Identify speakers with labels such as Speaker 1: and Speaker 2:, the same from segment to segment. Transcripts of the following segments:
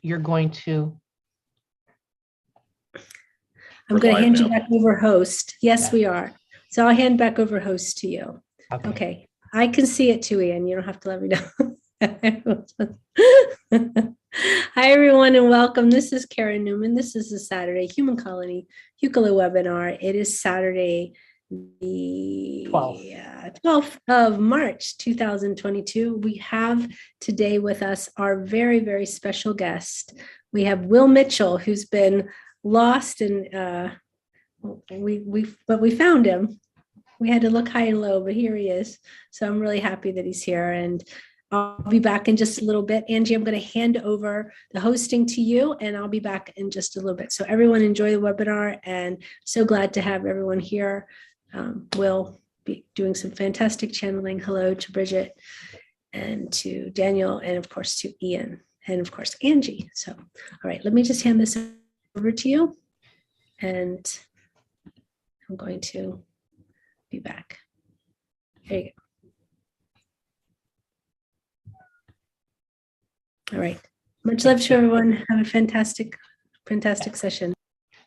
Speaker 1: you're going to.
Speaker 2: I'm going to hand you back over host. Yes, we are. So I'll hand back over host to you. Okay. I can see it too, Ian. You don't have to let me know. Hi, everyone, and welcome. This is Karen Newman. This is the Saturday Human Colony Hucolo webinar. It is Saturday, the 12th of March, 2022. We have today with us our very, very special guest. We have Will Mitchell, who's been lost, and we found him. We had to look high and low, but here he is. So I'm really happy that he's here, and I'll be back in just a little bit. Angie, I'm going to hand over the hosting to you, and I'll be back in just a little bit. So everyone enjoy the webinar, and so glad to have everyone here. We'll be doing some fantastic channeling. Hello to Bridget and to Daniel, and of course to Ian, and of course Angie. So, all right, let me just hand this over to you, and I'm going to be back. There you go. All right. Much love to everyone. Have a fantastic, fantastic session.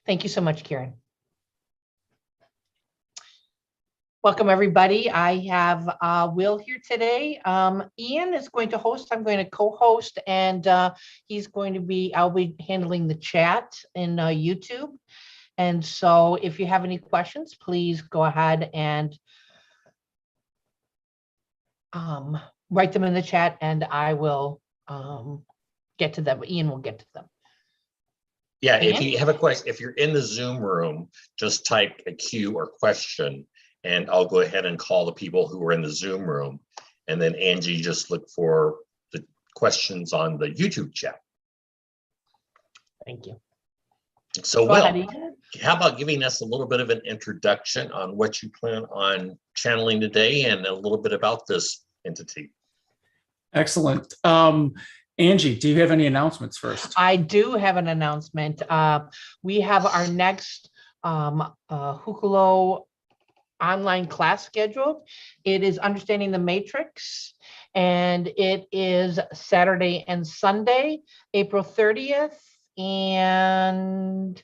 Speaker 1: Thank you so much, Karen. Welcome, everybody. I have Will here today. Ian is going to host. I'm going to co-host, and he's going to be, I'll be handling the chat in YouTube. And so if you have any questions, please go ahead and write them in the chat, and I will get to them. Ian will get to them.
Speaker 3: Yeah, Ian? If you have a question, if you're in the Zoom room, just type a Q or question, and I'll go ahead and call the people who are in the Zoom room. And then Angie, just look for the questions on the YouTube chat.
Speaker 1: Thank you.
Speaker 3: So, Will, how about giving us a little bit of an introduction on what you plan on channeling today and a little bit about this entity?
Speaker 4: Excellent. Angie, do you have any announcements first?
Speaker 1: I do have an announcement. We have our next Hucolo online class scheduled. It is Understanding the Matrix, and it is Saturday and Sunday, April 30th. And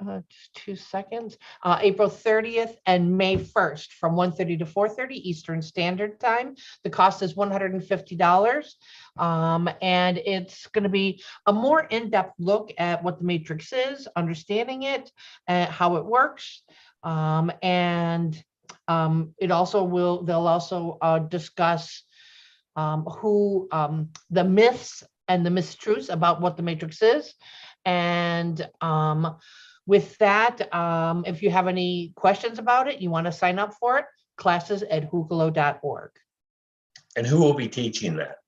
Speaker 1: just 2 seconds, April 30th and May 1st from 1:30 to 4:30 Eastern Standard Time. The cost is $150. And it's going to be a more in-depth look at what the matrix is, understanding it, how it works. And it also will, they'll also discuss the myths and the mistruths about what the matrix is. And with that, if you have any questions about it, you want to sign up for it, classes@hucolo.org.
Speaker 3: And who will be teaching that?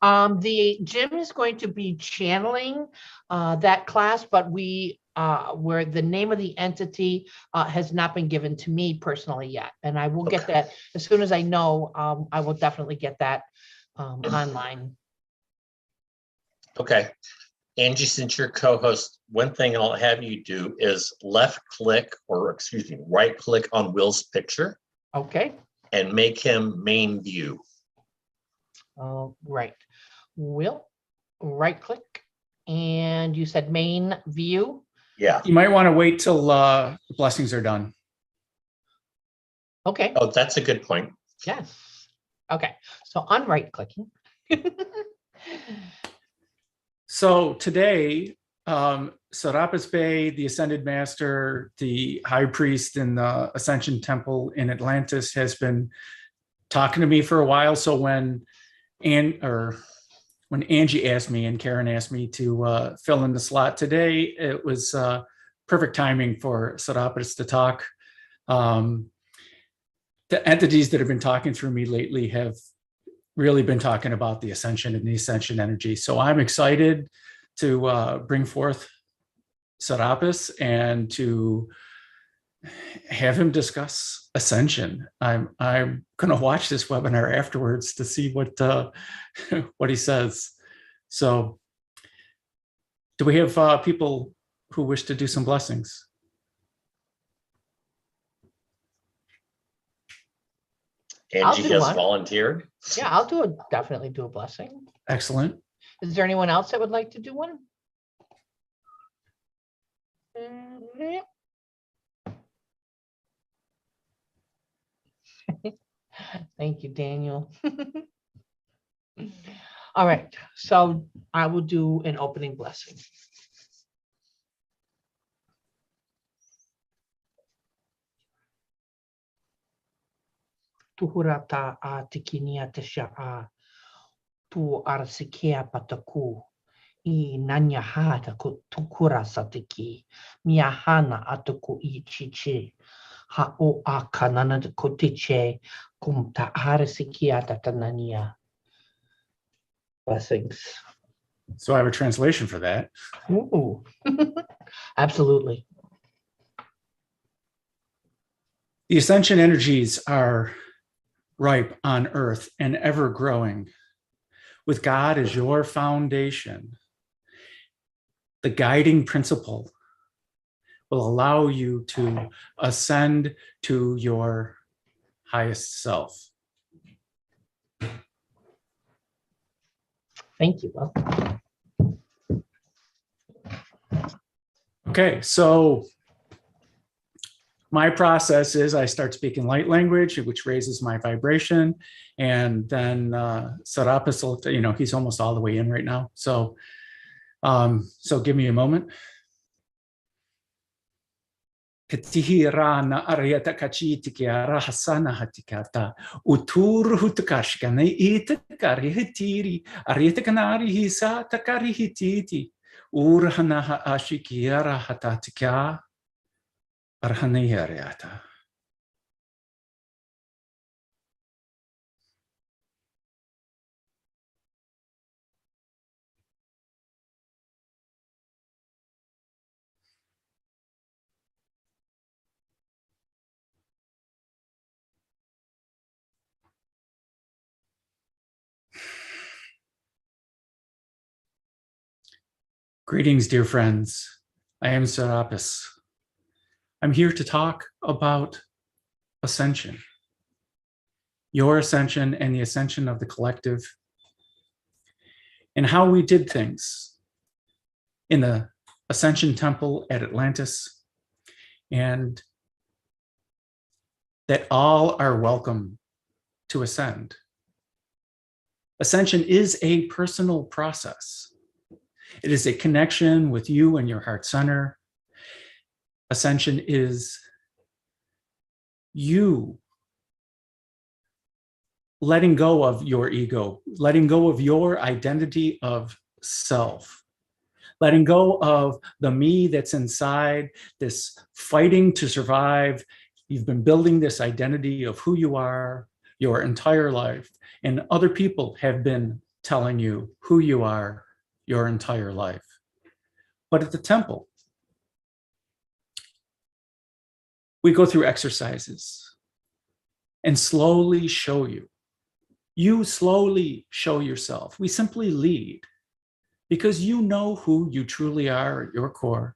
Speaker 1: The Jim is going to be channeling that class, but where the name of the entity has not been given to me personally yet. And I will get that as soon as I know. I will definitely get that online.
Speaker 3: Okay. Angie, since you're co-host, one thing I'll have you do is right click on Will's picture.
Speaker 1: Okay.
Speaker 3: And make him main view.
Speaker 1: Right. Will, right click. And you said main view?
Speaker 3: Yeah.
Speaker 4: You might want to wait till the blessings are done.
Speaker 1: Okay.
Speaker 3: Oh, that's a good point.
Speaker 1: Yes. Okay. So I'm right clicking.
Speaker 4: So today, Sarapas Bey, the Ascended Master, the High Priest in the Ascension Temple in Atlantis, has been talking to me for a while. So when Angie asked me and Karen asked me to fill in the slot today, it was perfect timing for Sarapas to talk. The entities that have been talking through me lately have really been talking about the ascension and the ascension energy. So I'm excited to bring forth Sarapas and to have him discuss ascension. I'm going to watch this webinar afterwards to see what he says. So do we have people who wish to do some blessings?
Speaker 3: Angie has volunteered.
Speaker 1: Yeah, I'll definitely do a blessing.
Speaker 4: Excellent.
Speaker 1: Is there anyone else that would like to do one? Thank you, Daniel. All right, so I will do an opening blessing. Tuhurata a tikinia te sha'a tu arsikia pataku I nanya hata tukura satiki miahana atuku I chichi ha o a kanana kotiche kum ta arsikia tatanania. Blessings.
Speaker 4: So I have a translation for that.
Speaker 1: Ooh. Absolutely.
Speaker 4: The ascension energies are ripe on earth and ever growing. With God as your foundation, the guiding principle will allow you to ascend to your highest self.
Speaker 1: Thank you. Well,
Speaker 4: okay, so my process is I start speaking light language, which raises my vibration. And then Sarapas, he's almost all the way in right now. So give me a moment. Katihira na ariata kachiti ki arahasana hatikata utur hutakashkane itakari hitiri ariata kanari hisa takari hititi urhana ashikiara hatatika arhanayariata. Greetings, dear friends. I am Sarapas. I'm here to talk about ascension, your ascension and the ascension of the collective, and how we did things in the Ascension Temple at Atlantis, and that all are welcome to ascend. Ascension is a personal process. It is a connection with you and your heart center. Ascension is you letting go of your ego, letting go of your identity of self, letting go of the me that's inside, this fighting to survive. You've been building this identity of who you are your entire life, and other people have been telling you who you are your entire life. But at the temple, we go through exercises and slowly show you. You slowly show yourself. We simply lead because you know who you truly are at your core.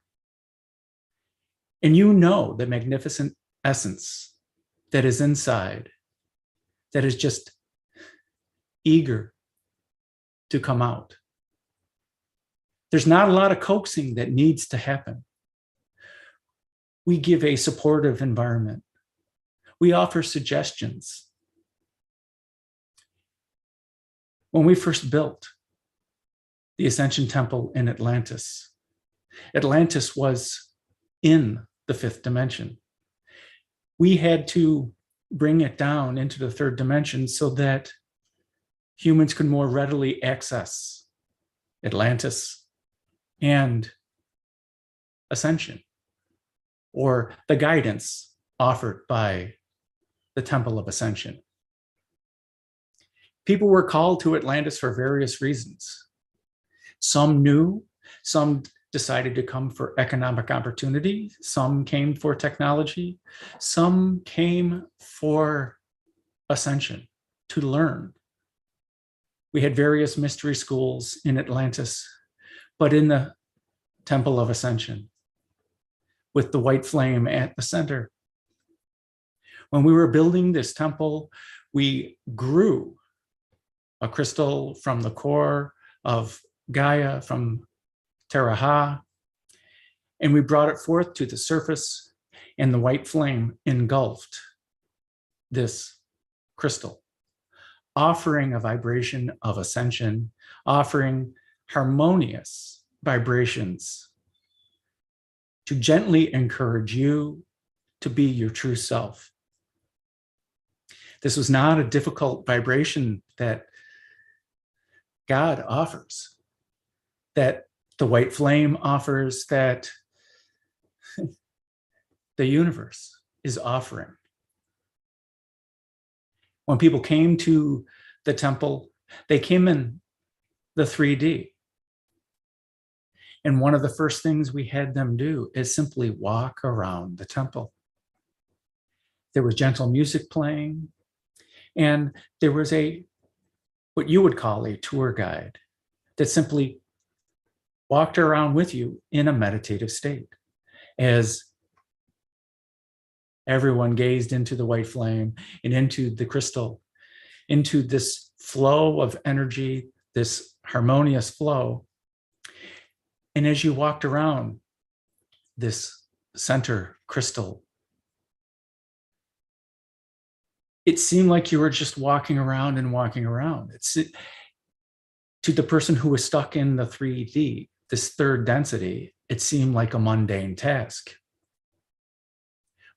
Speaker 4: And you know the magnificent essence that is inside, that is just eager to come out. There's not a lot of coaxing that needs to happen. We give a supportive environment. We offer suggestions. When we first built the Ascension Temple in Atlantis, Atlantis was in the fifth dimension. We had to bring it down into the third dimension so that humans could more readily access Atlantis and ascension, or the guidance offered by the Temple of Ascension. People were called to Atlantis for various reasons. Some knew, some decided to come for economic opportunity, some came for technology, some came for ascension, to learn. We had various mystery schools in Atlantis, but in the Temple of Ascension, with the white flame at the center. When we were building this temple, we grew a crystal from the core of Gaia, from Teraha, and we brought it forth to the surface, and the white flame engulfed this crystal, offering a vibration of ascension, offering harmonious vibrations to gently encourage you to be your true self. This was not a difficult vibration that God offers, that the white flame offers, that the universe is offering. When people came to the temple, they came in the 3D. And one of the first things we had them do is simply walk around the temple. There was gentle music playing, and there was what you would call a tour guide that simply walked around with you in a meditative state as everyone gazed into the white flame and into the crystal, into this flow of energy, this harmonious flow. And as you walked around this center crystal, it seemed like you were just walking around and walking around. To the person who was stuck in the 3D, this third density, it seemed like a mundane task.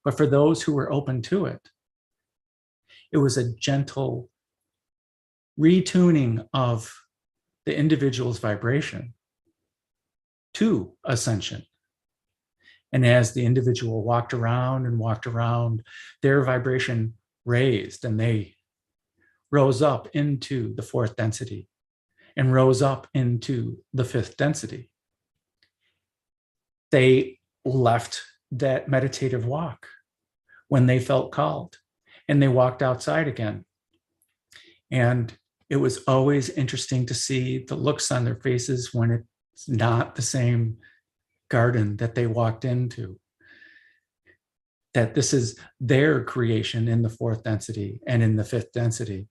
Speaker 4: But for those who were open to it, it was a gentle retuning of the individual's vibration to ascension. And as the individual walked around and walked around, their vibration raised, and they rose up into the fourth density and rose up into the fifth density. They left that meditative walk when they felt called, and they walked outside again. And it was always interesting to see the looks on their faces when it's not the same garden that they walked into, that this is their creation in the fourth density and in the fifth density.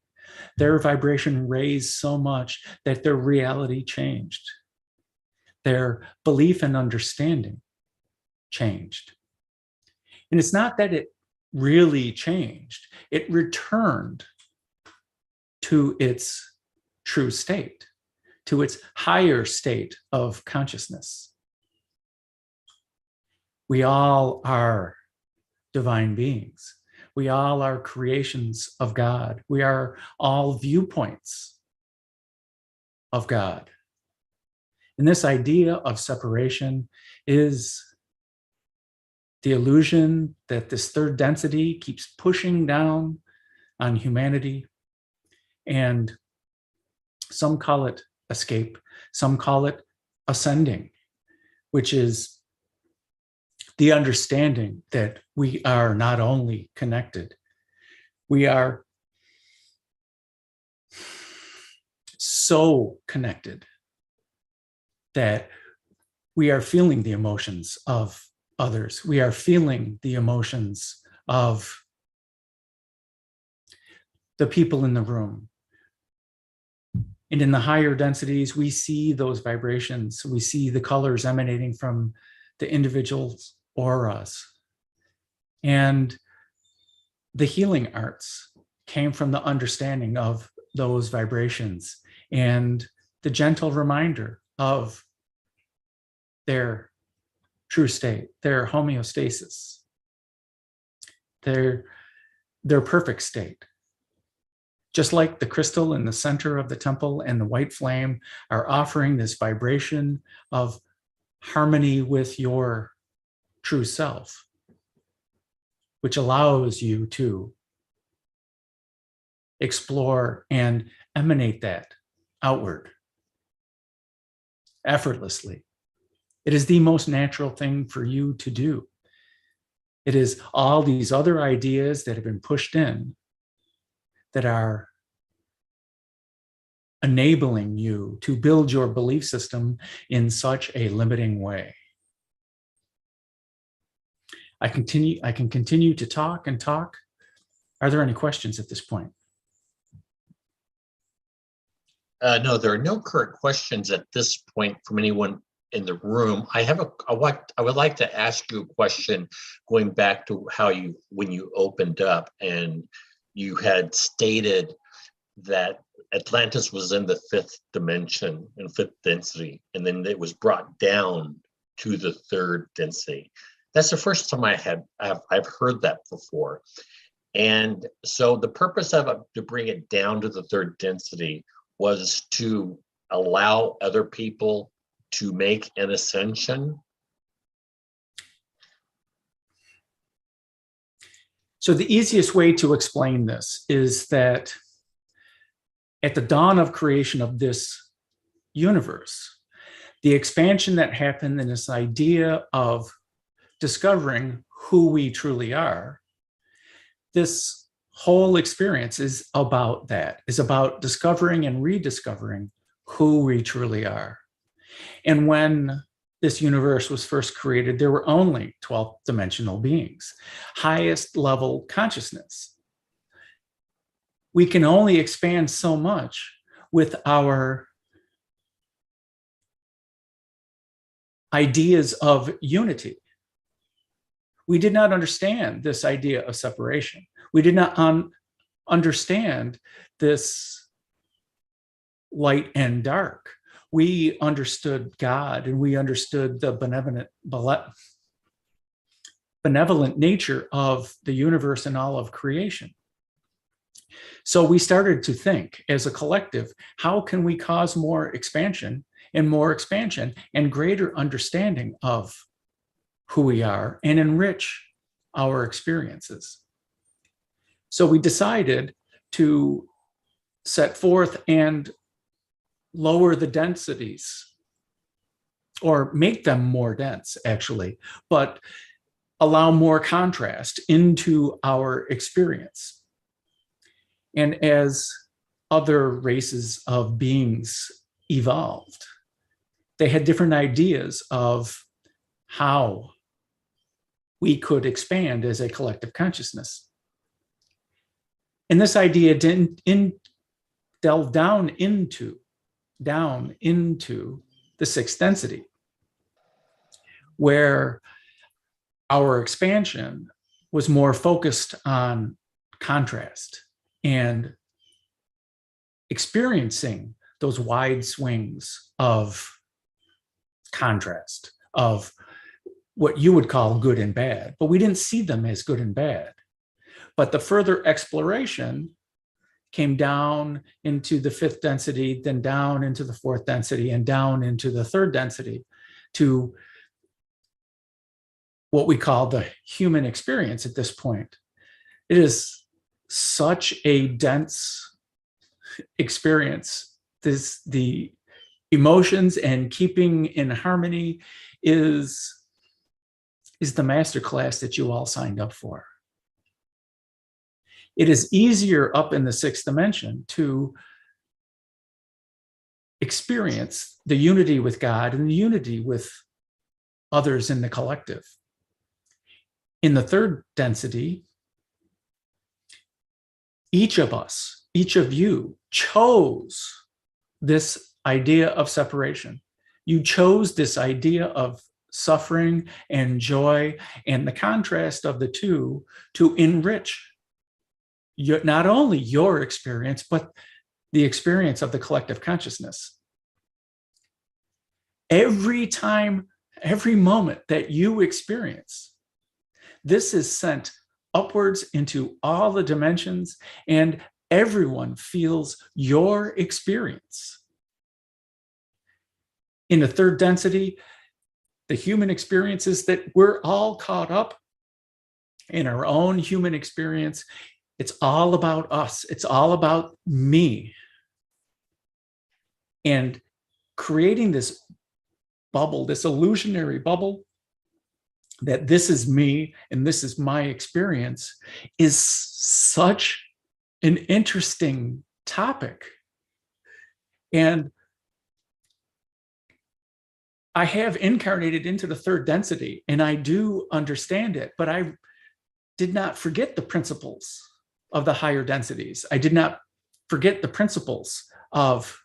Speaker 4: Their vibration raised so much that their reality changed. Their belief and understanding changed. And it's not that it really changed, it returned to its true state, to its higher state of consciousness. We all are divine beings. We all are creations of God. We are all viewpoints of God. And this idea of separation is the illusion that this third density keeps pushing down on humanity. And some call it escape, some call it ascending, which is the understanding that we are not only connected, we are so connected that we are feeling the emotions of others. We are feeling the emotions of the people in the room. And in the higher densities, we see those vibrations. We see the colors emanating from the individual's auras. And the healing arts came from the understanding of those vibrations and the gentle reminder of their true state, their homeostasis, their perfect state. Just like the crystal in the center of the temple and the white flame are offering this vibration of harmony with your true self, which allows you to explore and emanate that outward effortlessly. It is the most natural thing for you to do. It is all these other ideas that have been pushed in that are enabling you to build your belief system in such a limiting way. I can continue to talk and talk. Are there any questions at this point?
Speaker 3: No, there are no current questions at this point from anyone in the room. I would like to ask you a question going back to when you opened up and you had stated that Atlantis was in the fifth dimension and fifth density, and then it was brought down to the third density. That's the first time I've heard that before. And so the purpose of it, to bring it down to the third density, was to allow other people to make an ascension.
Speaker 4: So the easiest way to explain this is that at the dawn of creation of this universe, the expansion that happened in this idea of discovering who we truly are, this whole experience is about that, is about discovering and rediscovering who we truly are. And when this universe was first created, there were only 12th dimensional beings, highest level consciousness. We can only expand so much with our ideas of unity. We did not understand this idea of separation. We did not understand this light and dark. We understood God, and we understood the benevolent nature of the universe and all of creation. So we started to think as a collective, how can we cause more expansion and greater understanding of who we are and enrich our experiences? So we decided to set forth and lower the densities, or make them more dense, actually, but allow more contrast into our experience. And as other races of beings evolved, they had different ideas of how we could expand as a collective consciousness. And this idea didn't delve down into the sixth density, where our expansion was more focused on contrast and experiencing those wide swings of contrast, of what you would call good and bad, but we didn't see them as good and bad. But the further exploration came down into the fifth density, then down into the fourth density, and down into the third density, to what we call the human experience at this point. It is such a dense experience. The emotions and keeping in harmony is the masterclass that you all signed up for. It is easier up in the sixth dimension to experience the unity with God and the unity with others in the collective. In the third density, each of us, each of you, chose this idea of separation. You chose this idea of suffering and joy and the contrast of the two to enrich not only your experience, but the experience of the collective consciousness. Every time, every moment that you experience, this is sent upwards into all the dimensions, and everyone feels your experience. In the third density, the human experience is that we're all caught up in our own human experience. It's all about us. It's all about me. And creating this bubble, this illusionary bubble, that this is me and this is my experience, is such an interesting topic. And I have incarnated into the third density, and I do understand it, but I did not forget the principles of the higher densities. I did not forget the principles of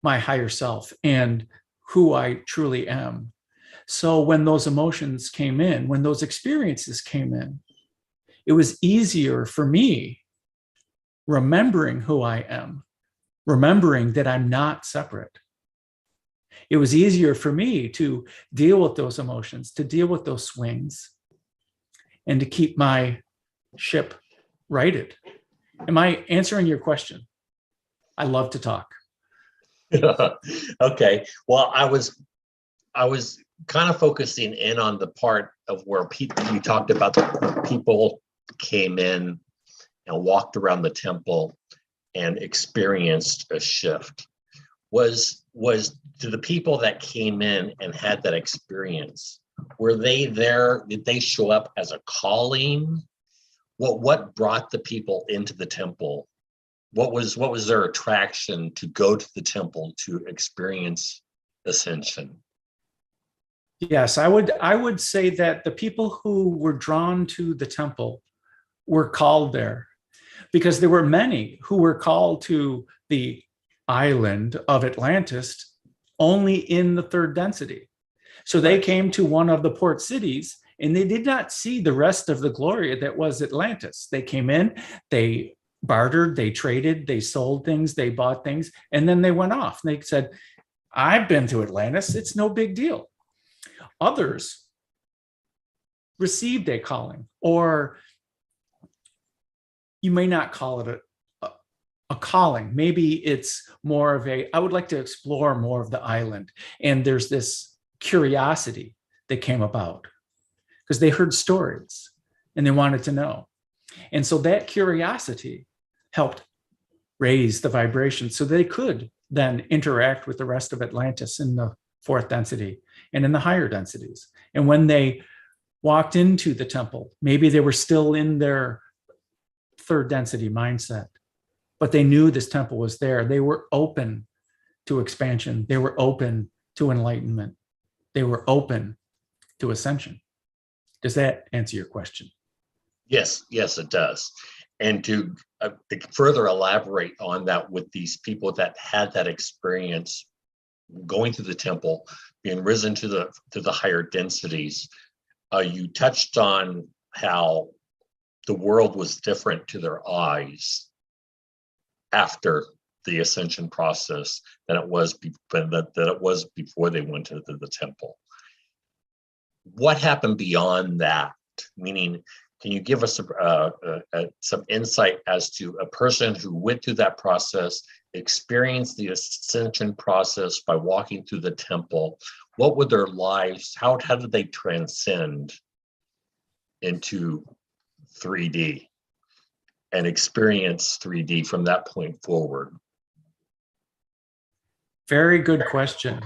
Speaker 4: my higher self and who I truly am. So when those emotions came in, when those experiences came in, it was easier for me remembering who I am, remembering that I'm not separate. It was easier for me to deal with those emotions, to deal with those swings, and to keep my ship righted. Am I answering your question? I love to talk.
Speaker 3: Okay. Well, I was kind of focusing in on the part of where we talked about the people came in and walked around the temple and experienced a shift. Was to the people that came in and had that experience, were they there? Did they show up as a calling? What brought the people into the temple? What was their attraction to go to the temple to experience ascension?
Speaker 4: Yes, I would say that the people who were drawn to the temple were called there, because there were many who were called to the island of Atlantis only in the third density. So they came to one of the port cities and they did not see the rest of the glory that was Atlantis. They came in, they bartered, they traded, they sold things, they bought things, and then they went off. They said, I've been to Atlantis, it's no big deal. Others received a calling, or you may not call it a calling. Maybe it's more of I would like to explore more of the island. And there's this curiosity that came about because they heard stories and they wanted to know. And so that curiosity helped raise the vibration so they could then interact with the rest of Atlantis in the fourth density and in the higher densities. And when they walked into the temple, maybe they were still in their third density mindset, but they knew this temple was there. They were open to expansion. They were open to enlightenment. They were open to ascension. Does that answer your question?
Speaker 3: Yes, it does. And to further elaborate on that with these people that had that experience going through the temple, being risen to the higher densities, you touched on how the world was different to their eyes after the ascension process than it was before they went into the temple. What happened beyond that? Meaning, can you give us some insight as to a person who went through that process, experienced the ascension process by walking through the temple? What were their lives? How did they transcend into 3D and experience 3D from that point forward?
Speaker 4: Very good question.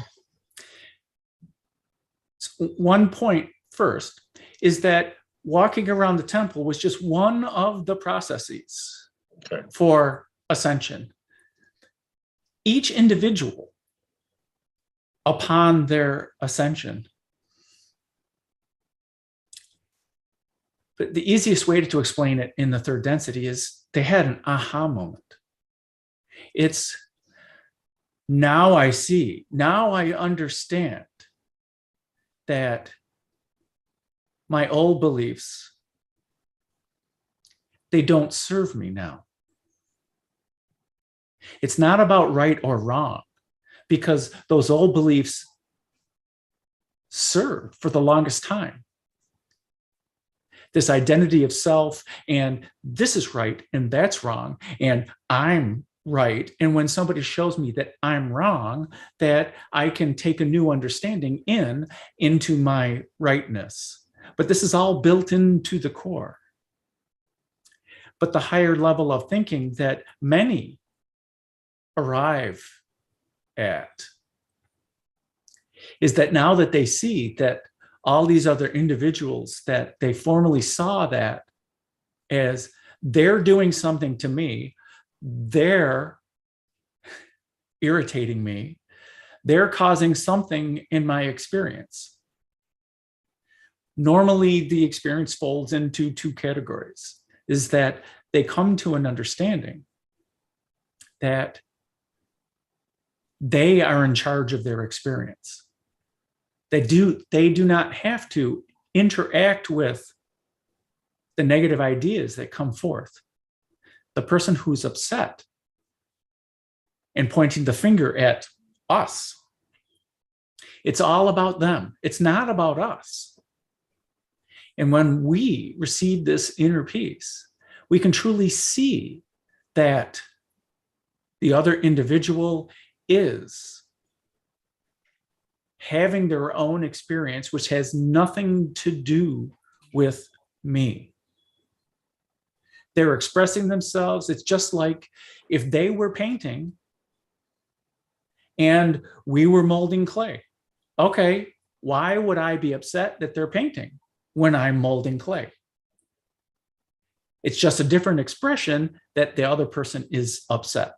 Speaker 4: One point first is that walking around the temple was just one of the processes for ascension. Each individual, upon their ascension, but the easiest way to explain it in the third density is they had an aha moment. It's now I see, now I understand that my old beliefs, they don't serve me now. It's not about right or wrong, because those old beliefs served for the longest time. This identity of self, and this is right and that's wrong, and I'm right. And when somebody shows me that I'm wrong, that I can take a new understanding into my rightness. But this is all built into the core. But the higher level of thinking that many arrive at is that now that they see that all these other individuals that they formerly saw that as they're doing something to me, they're irritating me, they're causing something in my experience. Normally, the experience folds into two categories, is that they come to an understanding that They are in charge of their experience. They do not have to interact with the negative ideas that come forth. The person who's upset and pointing the finger at us, it's all about them. It's not about us. And when we receive this inner peace, we can truly see that the other individual is having their own experience, which has nothing to do with me. They're expressing themselves. It's just like if they were painting and we were molding clay. Okay, why would I be upset that they're painting when I'm molding clay? It's just a different expression that the other person is upset.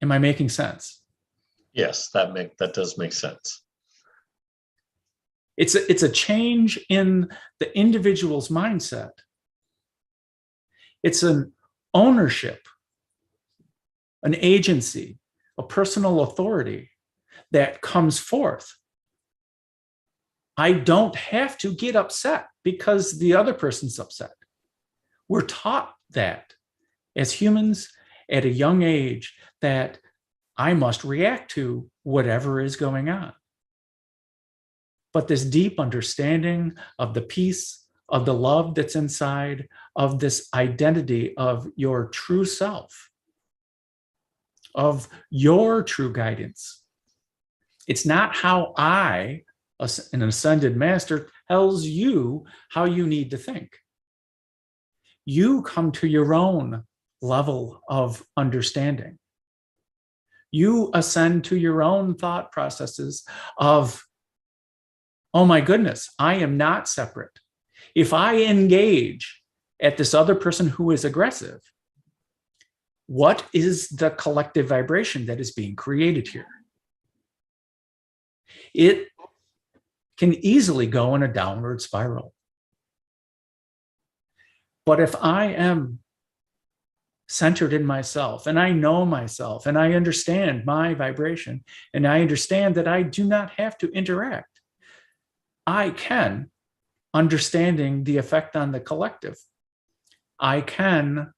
Speaker 4: Am I making sense?
Speaker 3: Yes, that does make sense.
Speaker 4: It's a change in the individual's mindset. It's an ownership, an agency, a personal authority that comes forth. I don't have to get upset because the other person's upset. We're taught that as humans at a young age, that I must react to whatever is going on. But this deep understanding of the peace, of the love that's inside, of this identity of your true self, of your true guidance. It's not how I, an ascended master, tells you how you need to think. You come to your own level of understanding. You ascend to your own thought processes of, oh my goodness, I am not separate. If I engage at this other person who is aggressive, what is the collective vibration that is being created here? It can easily go in a downward spiral. But if I am centered in myself and I know myself and I understand my vibration and I understand that I do not have to interact, I can, understanding the effect on the collective, I can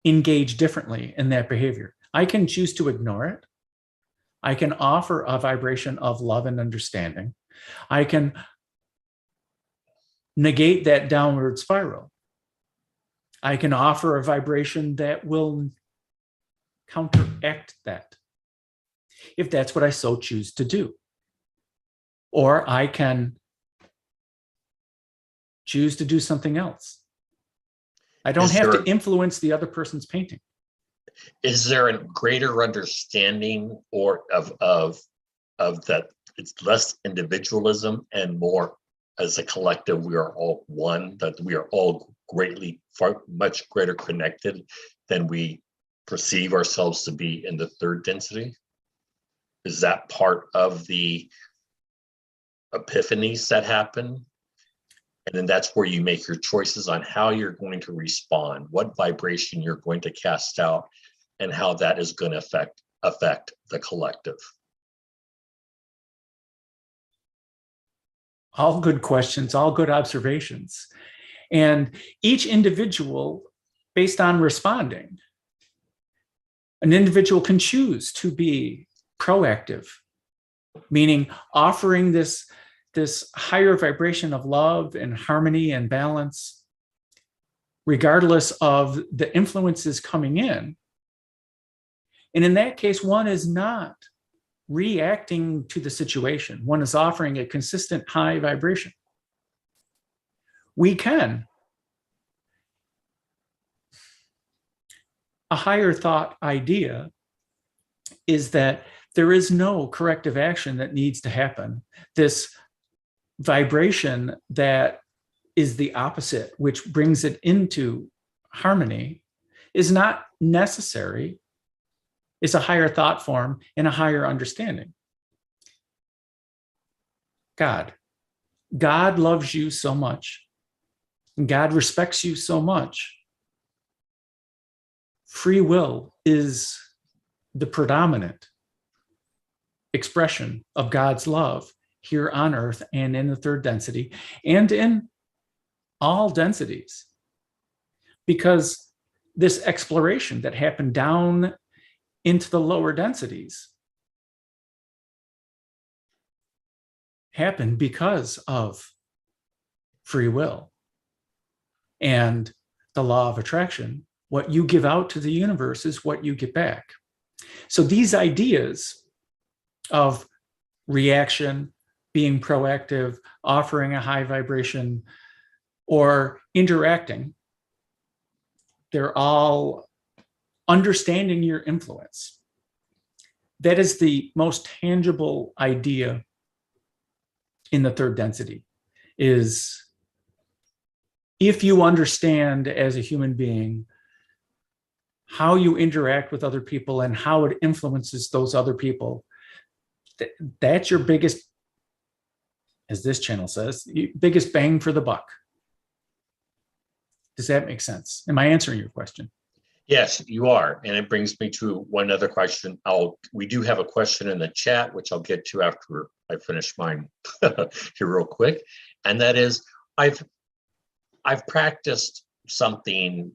Speaker 4: engage differently in that behavior. I can choose to ignore it. I can offer a vibration of love and understanding. I can negate that downward spiral. I can offer a vibration that will counteract that, if that's what I so choose to do. Or I can choose to do something else. I don't have to influence the other person's painting.
Speaker 3: Is there a greater understanding or of that it's less individualism and more as a collective, we are all one, that we are all greatly, far much greater connected than we perceive ourselves to be in the third density? Is that part of the epiphanies that happen? And then that's where you make your choices on how you're going to respond, what vibration you're going to cast out, and how that is going to affect the collective.
Speaker 4: All good questions, all good observations. And each individual, based on responding, an individual can choose to be proactive, meaning offering this higher vibration of love and harmony and balance, regardless of the influences coming in. And in that case, one is not reacting to the situation. One is offering a consistent high vibration. We can. A higher thought idea is that there is no corrective action that needs to happen. This vibration that is the opposite, which brings it into harmony, is not necessary. It's a higher thought form and a higher understanding. God loves you so much. God respects you so much. Free will is the predominant expression of God's love here on earth and in the third density and in all densities. Because this exploration that happened down into the lower densities happened because of free will and the law of attraction. What you give out to the universe is what you get back. So these ideas of reaction, being proactive, offering a high vibration, or interacting, they're all understanding your influence. That is the most tangible idea in the third density, is if you understand as a human being how you interact with other people and how it influences those other people, that's your biggest, as this channel says, biggest bang for the buck. Does that make sense? Am I answering your question?
Speaker 3: Yes, you are. And it brings me to one other question. We do have a question in the chat, which I'll get to after I finish mine here real quick. And that is, I've practiced something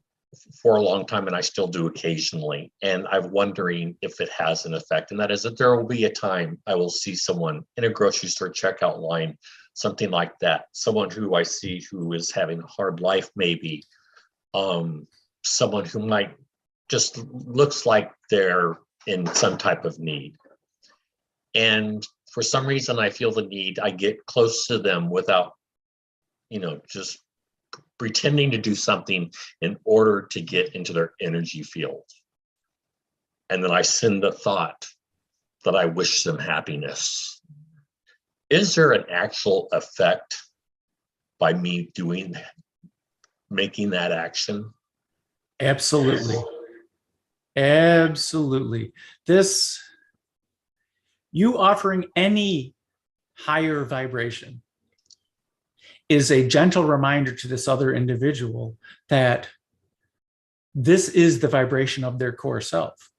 Speaker 3: for a long time, and I still do occasionally. And I'm wondering if it has an effect. And that is that there will be a time I will see someone in a grocery store checkout line, something like that. Someone who I see who is having a hard life, maybe. Someone who might just looks like they're in some type of need. And for some reason, I feel the need, I get close to them without, just pretending to do something in order to get into their energy field. And then I send the thought that I wish them happiness. Is there an actual effect by me making that action?
Speaker 4: Absolutely. Absolutely. You offering any higher vibration is a gentle reminder to this other individual that this is the vibration of their core self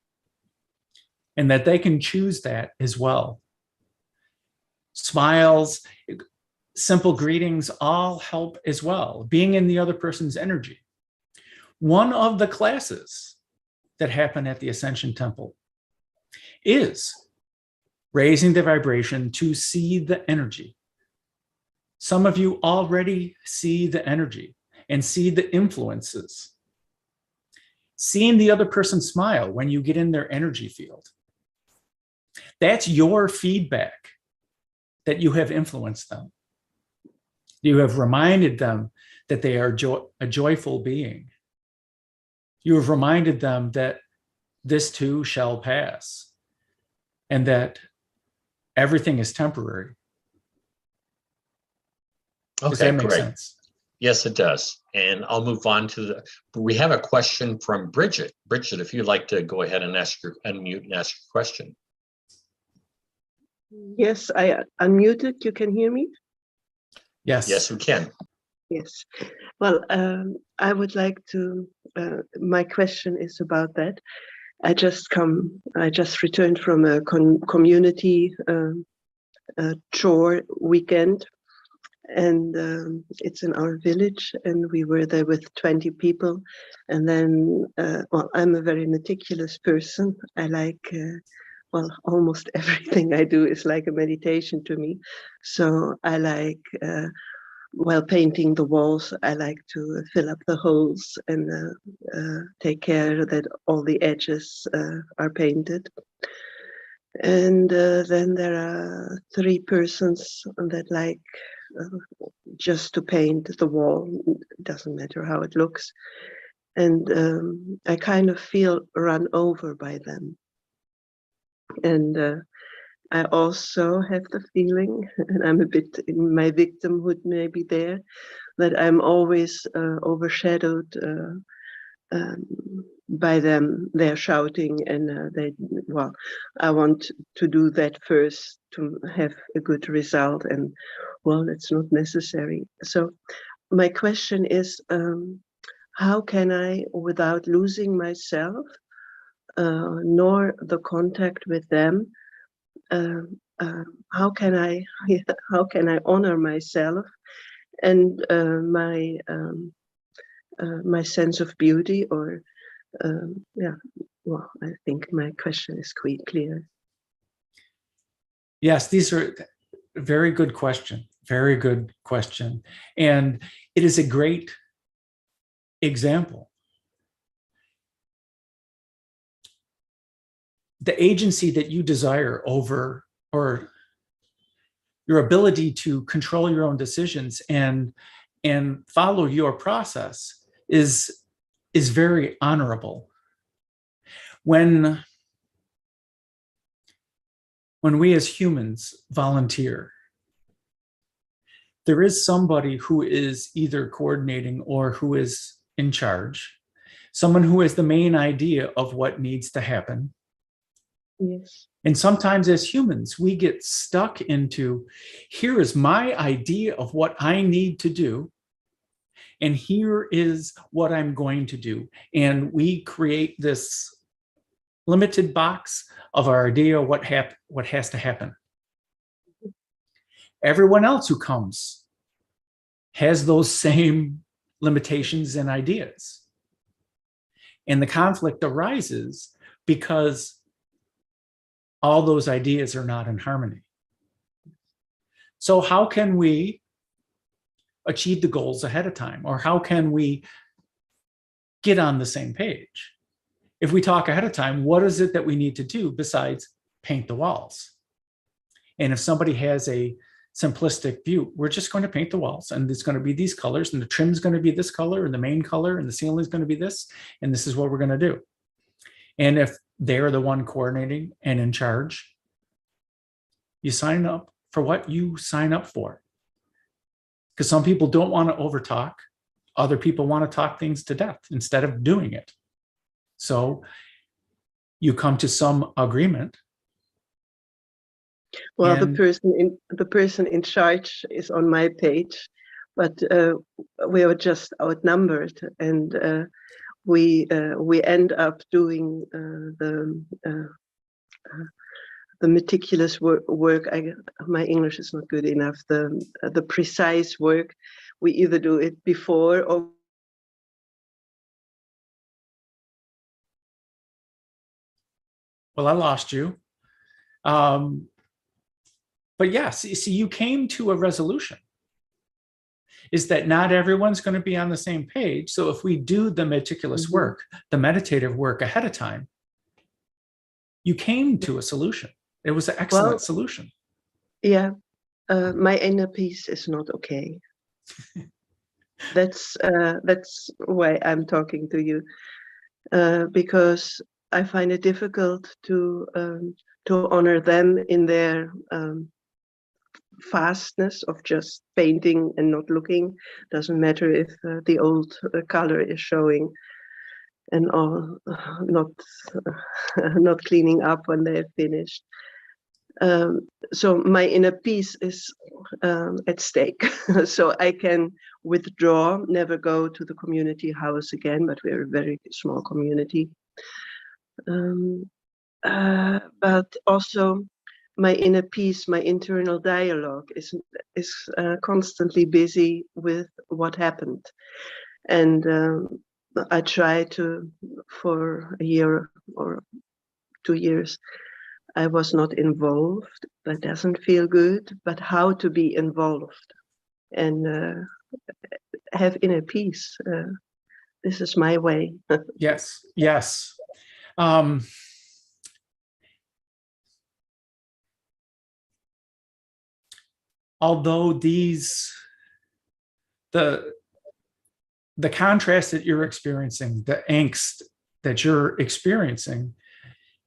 Speaker 4: and that they can choose that as well. Smiles, simple greetings all help as well, being in the other person's energy. One of the classes that happen at the Ascension Temple is raising the vibration to see the energy. Some of you already see the energy and see the influences. Seeing the other person smile when you get in their energy field. That's your feedback that you have influenced them. You have reminded them that they are a joyful being. You have reminded them that this too shall pass and that everything is temporary.
Speaker 3: Okay,
Speaker 4: does that make
Speaker 3: great.
Speaker 4: sense?
Speaker 3: Yes, it does. And I'll move on to we have a question from Bridget. Bridget, if you'd like to go ahead and unmute and ask your question.
Speaker 5: Yes, I unmuted. You can hear me?
Speaker 4: Yes.
Speaker 3: Yes, we can.
Speaker 5: Yes. Well, I would like to, my question is about that. I just returned from a community chore weekend, and it's in our village, and we were there with 20 people. And then, well, I'm a very meticulous person. I like, well, almost everything I do is like a meditation to me. So I like, while painting the walls, I like to fill up the holes and take care that all the edges are painted. And then there are 3 persons that like just to paint the wall. It doesn't matter how it looks. And I kind of feel run over by them. And I also have the feeling, and I'm a bit in my victimhood maybe there, that I'm always overshadowed by them. They're shouting, and well, I want to do that first to have a good result, and well, it's not necessary. So my question is, how can I, without losing myself, nor the contact with them, how can I honor myself and my sense of beauty? Or yeah, well, I think my question is quite clear.
Speaker 4: Yes, these are very good question. Very good question. And it is a great example. The agency that you desire over, or your ability to control your own decisions and follow your process is very honorable. When we as humans volunteer, there is somebody who is either coordinating or who is in charge, someone who has the main idea of what needs to happen.
Speaker 5: Yes.
Speaker 4: And sometimes as humans, we get stuck into, here is my idea of what I need to do, and here is what I'm going to do. And we create this limited box of our idea of what has to happen. Everyone else who comes has those same limitations and ideas. And the conflict arises because all those ideas are not in harmony. So how can we achieve the goals ahead of time? Or how can we get on the same page? If we talk ahead of time, what is it that we need to do besides paint the walls? And if somebody has a simplistic view, we're just going to paint the walls, and it's going to be these colors, and the trim's going to be this color, and the main color, and the ceiling is going to be this, and this is what we're going to do. And if they're the one coordinating and in charge, you sign up for what you sign up for. Because some people don't want to overtalk. Other people want to talk things to death instead of doing it. So you come to some agreement.
Speaker 5: Well, the person in charge is on my page, but we are just outnumbered, and we end up doing the meticulous work. My English is not good enough. The precise work. We either do it before or.
Speaker 4: Well, I lost you. But yes, see, you came to a resolution. Is that not everyone's going to be on the same page? So if we do the meticulous work, the meditative work ahead of time, you came to a solution. It was an excellent solution.
Speaker 5: Yeah, my inner peace is not okay. That's why I'm talking to you, because I find it difficult to honor them in their fastness of just painting and not looking. Doesn't matter if the old color is showing, and all not cleaning up when they're finished. So my inner peace is at stake. So I can withdraw, never go to the community house again, but we're a very small community. But also my inner peace, my internal dialogue is constantly busy with what happened. And I try to, for a year or 2 years, I was not involved. That doesn't feel good, but how to be involved and have inner peace. This is my way.
Speaker 4: Yes, yes. Although the contrast that you're experiencing, the angst that you're experiencing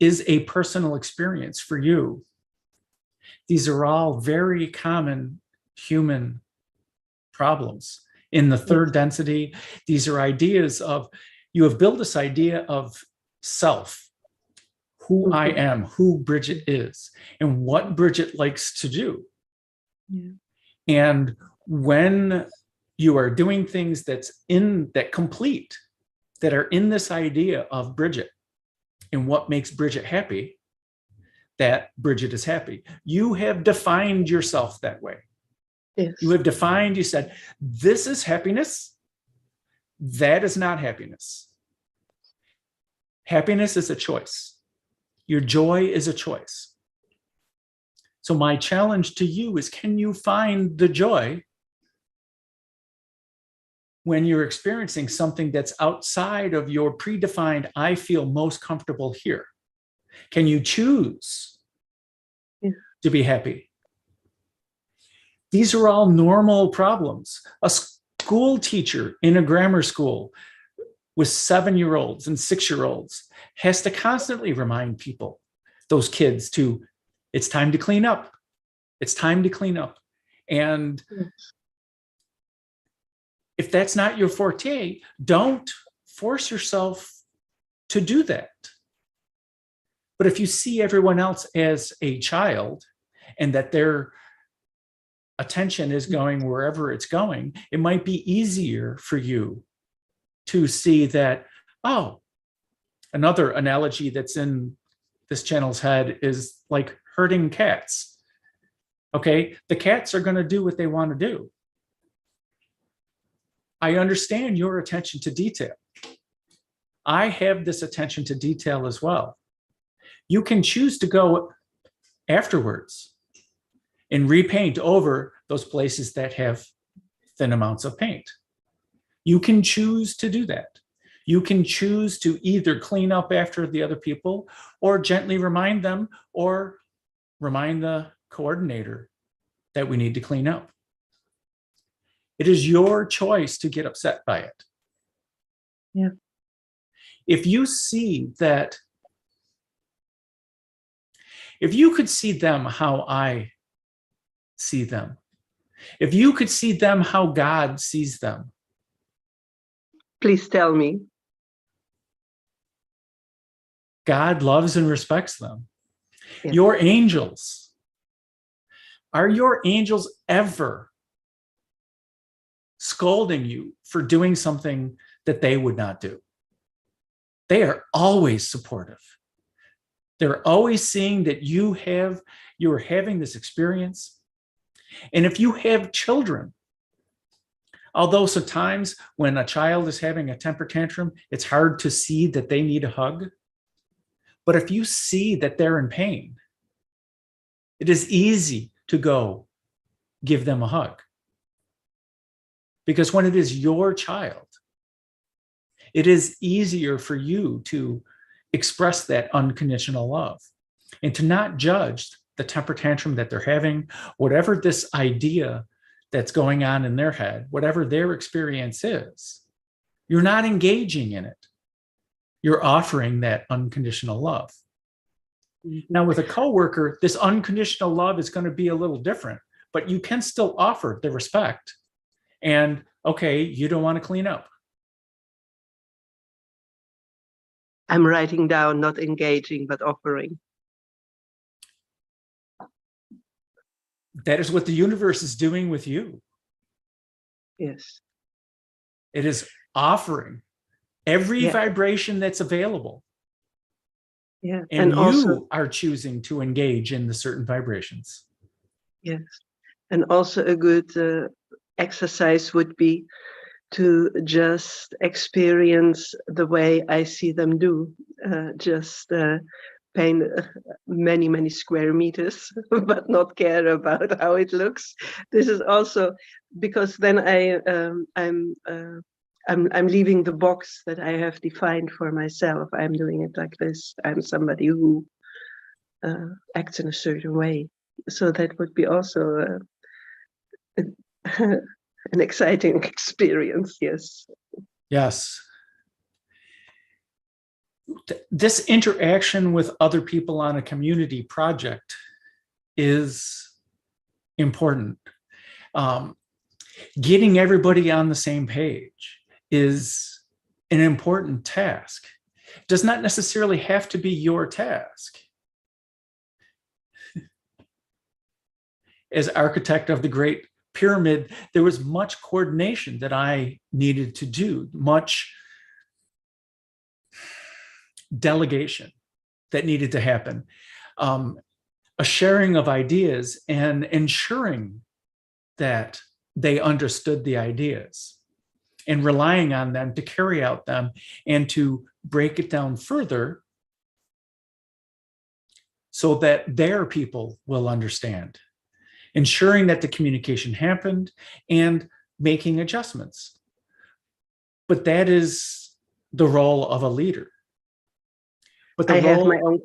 Speaker 4: is a personal experience for you. These are all very common human problems. In the third density, these are ideas of, you have built this idea of self, who I am, who Bridget is, and what Bridget likes to do.
Speaker 5: Yeah.
Speaker 4: And when you are doing things that are in this idea of Bridget and what makes Bridget happy, that Bridget is happy. You have defined yourself that way.
Speaker 5: Yes.
Speaker 4: You have defined, you said, this is happiness. That is not happiness. Happiness is a choice. Your joy is a choice. So my challenge to you is, can you find the joy when you're experiencing something that's outside of your predefined, I feel most comfortable here? Can you choose to be happy? These are all normal problems. A school teacher in a grammar school with 7-year-olds and 6-year-olds has to constantly remind people, those kids, to, it's time to clean up. It's time to clean up. And if that's not your forte, don't force yourself to do that. But if you see everyone else as a child and that their attention is going wherever it's going, it might be easier for you to see that, oh, another analogy that's in this channel's head is like herding cats. Okay, the cats are going to do what they want to do. I understand your attention to detail. I have this attention to detail as well. You can choose to go afterwards and repaint over those places that have thin amounts of paint. You can choose to do that. You can choose to either clean up after the other people or gently remind them, or remind the coordinator that we need to clean up. It is your choice to get upset by it.
Speaker 5: Yeah.
Speaker 4: If you see that, if you could see them how I see them, if you could see them how God sees them.
Speaker 5: Please tell me.
Speaker 4: God loves and respects them.
Speaker 5: Yeah.
Speaker 4: Your angels, are your angels ever scolding you for doing something that they would not do? They are always supportive. They're always seeing that you're having this experience. And if you have children, although sometimes when a child is having a temper tantrum, it's hard to see that they need a hug. But if you see that they're in pain, it is easy to go give them a hug. Because when it is your child, it is easier for you to express that unconditional love and to not judge the temper tantrum that they're having, whatever this idea that's going on in their head, whatever their experience is. You're not engaging in it. You're offering that unconditional love. Now, with a coworker, this unconditional love is going to be a little different, but you can still offer the respect. And okay, you don't want to clean up.
Speaker 5: I'm writing down, not engaging, but offering.
Speaker 4: That is what the universe is doing with you.
Speaker 5: Yes.
Speaker 4: It is offering every vibration that's available.
Speaker 5: Yeah.
Speaker 4: And you
Speaker 5: also,
Speaker 4: are choosing to engage in the certain vibrations.
Speaker 5: yes. And also a good exercise would be to just experience the way I see them do. Just paint many, many square meters, but not care about how it looks. This is also because then I'm leaving the box that I have defined for myself. I'm doing it like this. I'm somebody who acts in a certain way. So that would be also an exciting experience. Yes.
Speaker 4: Yes. This interaction with other people on a community project is important. Getting everybody on the same page is an important task. It does not necessarily have to be your task. As architect of the Great Pyramid, there was much coordination that I needed to do, much delegation that needed to happen. a sharing of ideas and ensuring that they understood the ideas and relying on them to carry out them and to break it down further so that their people will understand, ensuring that the communication happened and making adjustments. But that is the role of a leader. But the
Speaker 5: I have
Speaker 4: role,
Speaker 5: my own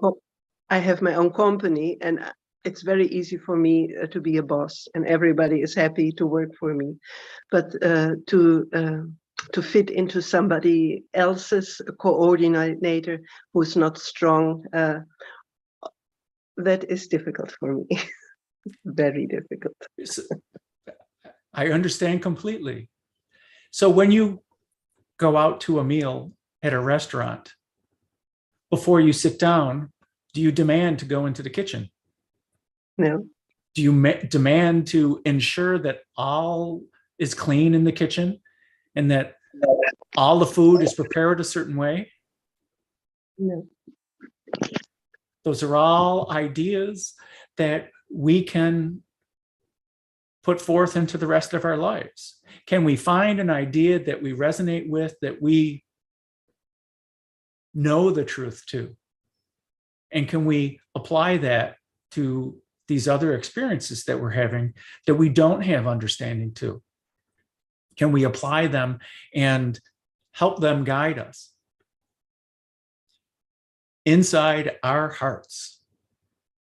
Speaker 5: I have my own company, and it's very easy for me to be a boss, and everybody is happy to work for me. But to fit into somebody else's coordinator who's not strong, that is difficult for me. Very difficult.
Speaker 4: I understand completely. So when you go out to a meal at a restaurant, before you sit down, do you demand to go into the kitchen?
Speaker 5: No.
Speaker 4: Do you demand to ensure that all is clean in the kitchen and that all the food is prepared a certain way?
Speaker 5: No.
Speaker 4: Those are all ideas that we can put forth into the rest of our lives. Can we find an idea that we resonate with, that we know the truth to? And can we apply that to these other experiences that we're having that we don't have understanding to? Can we apply them and help them guide us? Inside our hearts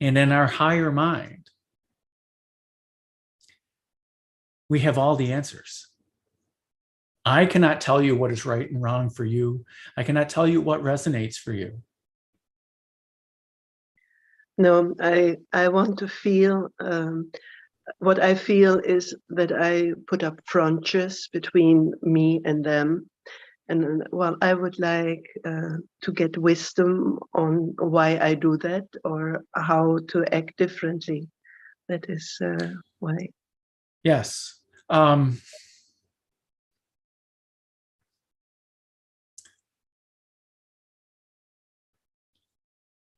Speaker 4: and in our higher mind, we have all the answers. I cannot tell you what is right and wrong for you. I cannot tell you what resonates for you.
Speaker 5: No, I want to feel, what I feel is that I put up frontiers between me and them. And well, I would like to get wisdom on why I do that or how to act differently. That is why.
Speaker 4: Yes.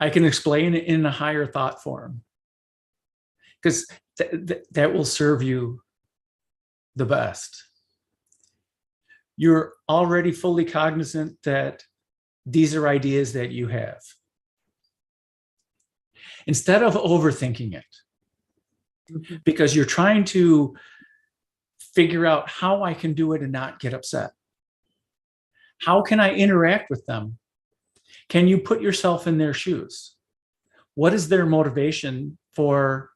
Speaker 4: I can explain it in a higher thought form because that will serve you the best. You're already fully cognizant that these are ideas that you have. Instead of overthinking it, because you're trying to figure out how I can do it and not get upset. How can I interact with them? Can you put yourself in their shoes? What is their motivation for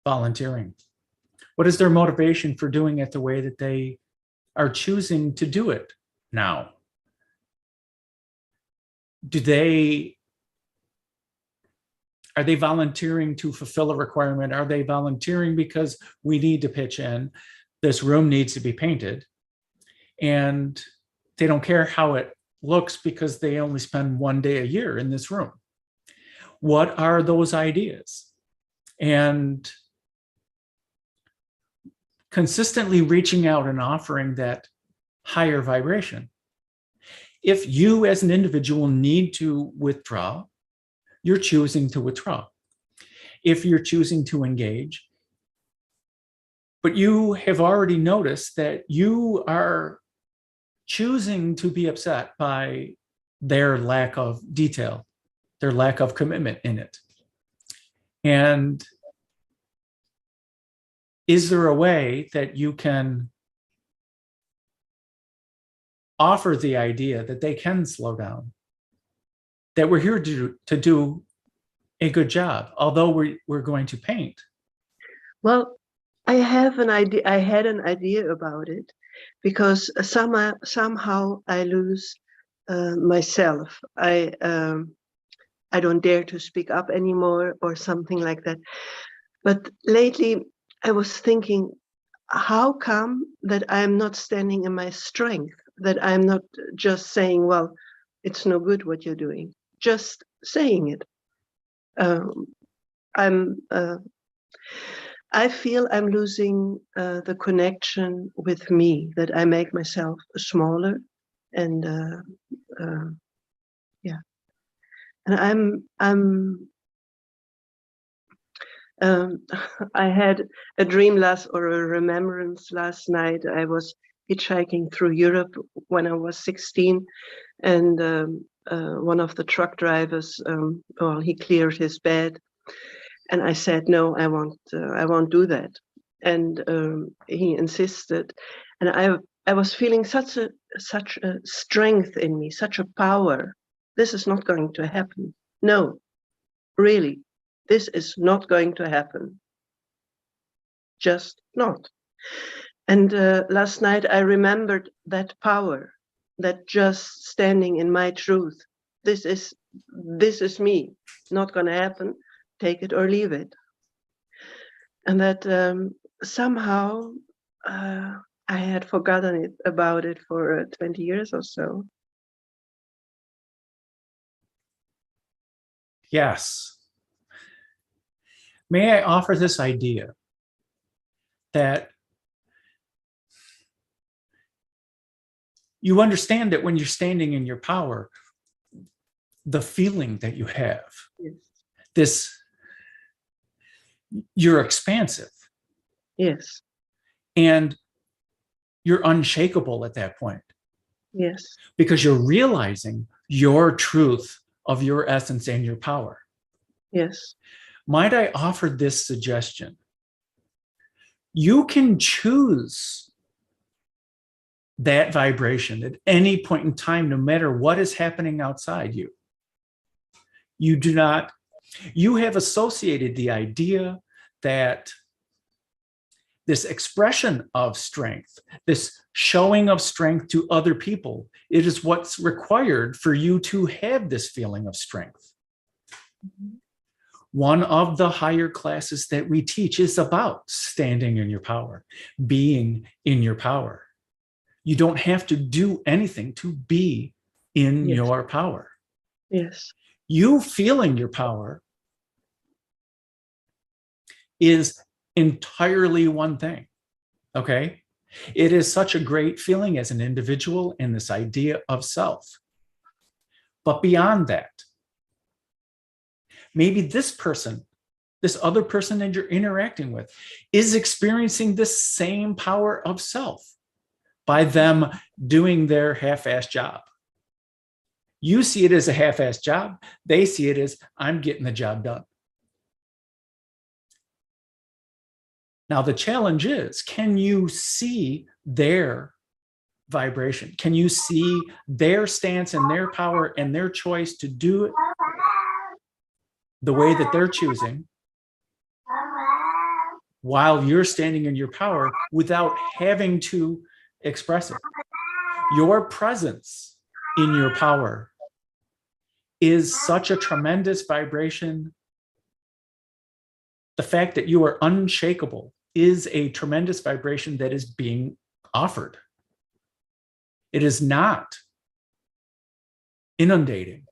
Speaker 4: volunteering? What is their motivation for doing it the way that they are choosing to do it now? Are they volunteering to fulfill a requirement? Are they volunteering because we need to pitch in? This room needs to be painted. And they don't care how it looks because they only spend one day a year in this room. What are those ideas? And consistently reaching out and offering that higher vibration. If you as an individual need to withdraw, you're choosing to withdraw. If you're choosing to engage, but you have already noticed that you are choosing to be upset by their lack of detail, their lack of commitment in it. And is there a way that you can offer the idea that they can slow down, that we're here to do a good job, although we're going to paint?
Speaker 5: Well, I have an idea. I had an idea about it because somehow I lose myself. I don't dare to speak up anymore or something like that. But lately I was thinking, how come that I'm not standing in my strength, that I'm not just saying, well, it's no good what you're doing, just saying it. I feel I'm losing the connection with me, that I make myself smaller, and yeah. And Um, I had a dream or a remembrance last night. I was hitchhiking through Europe when I was 16, and one of the truck drivers, well, he cleared his bed, and I said, no, I won't do that. And he insisted, and I was feeling such a strength in me, such a power. This is not going to happen. No, really, this is not going to happen. Just not. And last night I remembered that power, that just standing in my truth. This is me. Not going to happen. Take it or leave it. And that somehow I had forgotten about it for 20 years or so.
Speaker 4: Yes. May I offer this idea that you understand that when you're standing in your power, the feeling that you have,
Speaker 5: yes.
Speaker 4: You're expansive.
Speaker 5: Yes.
Speaker 4: And you're unshakable at that point.
Speaker 5: Yes.
Speaker 4: Because you're realizing your truth of your essence and your power.
Speaker 5: Yes.
Speaker 4: Might I offer this suggestion? You can choose that vibration at any point in time, no matter what is happening outside you. You have associated the idea that this expression of strength, this showing of strength to other people, it is what's required for you to have this feeling of strength. Mm-hmm. One of the higher classes that we teach is about standing in your power, being in your power. You don't have to do anything to be in your power.
Speaker 5: Yes.
Speaker 4: You feeling your power is entirely one thing, okay? It is such a great feeling as an individual and this idea of self. But beyond that, maybe this person, this other person that you're interacting with, is experiencing this same power of self by them doing their half-assed job. You see it as a half-assed job. They see it as, I'm getting the job done. Now, the challenge is, can you see their vibration? Can you see their stance and their power and their choice to do it the way that they're choosing while you're standing in your power without having to express it? Your presence in your power is such a tremendous vibration. The fact that you are unshakable is a tremendous vibration that is being offered. It is not inundating.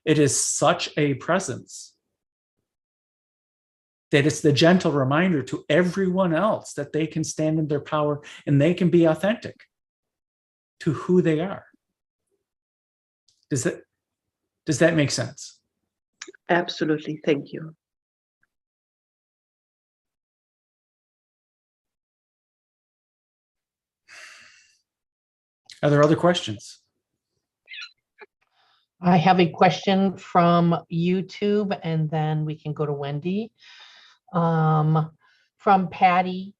Speaker 4: It is such a presence that it's the gentle reminder to everyone else that they can stand in their power and they can be authentic to who they are. Does that make sense?
Speaker 5: Absolutely. Thank you.
Speaker 4: Are there other questions?
Speaker 1: I have a question from YouTube, and then we can go to Wendy. From Patty.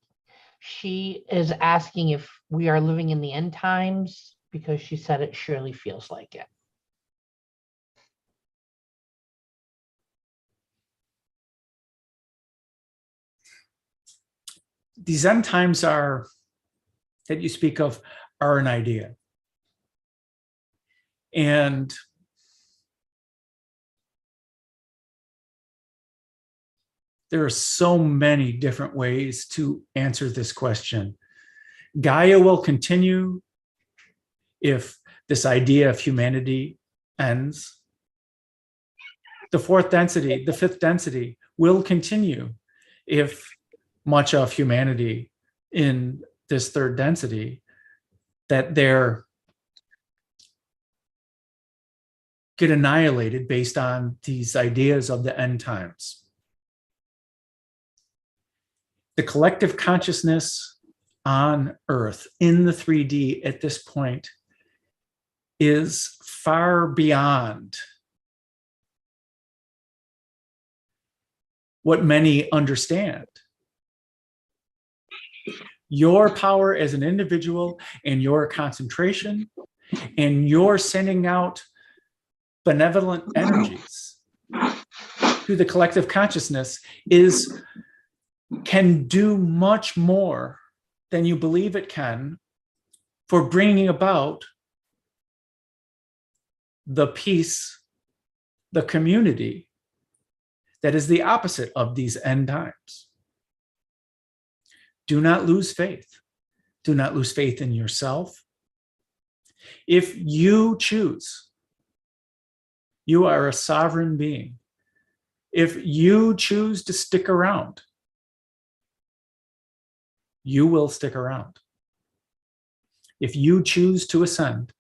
Speaker 1: She is asking if we are living in the end times, because she said it surely feels like it.
Speaker 4: These end times that you speak of are an idea. And there are so many different ways to answer this question. Gaia will continue if this idea of humanity ends. The fourth density, the fifth density will continue if much of humanity in this third density, that they're get annihilated based on these ideas of the end times. The collective consciousness on Earth in the 3D at this point is far beyond what many understand. Your power as an individual and your concentration and your sending out benevolent energies to the collective consciousness can do much more than you believe it can for bringing about the peace, the community that is the opposite of these end times. Do not lose faith. Do not lose faith in yourself. If you choose, you are a sovereign being. If you choose to stick around, you will stick around. If you choose to ascend,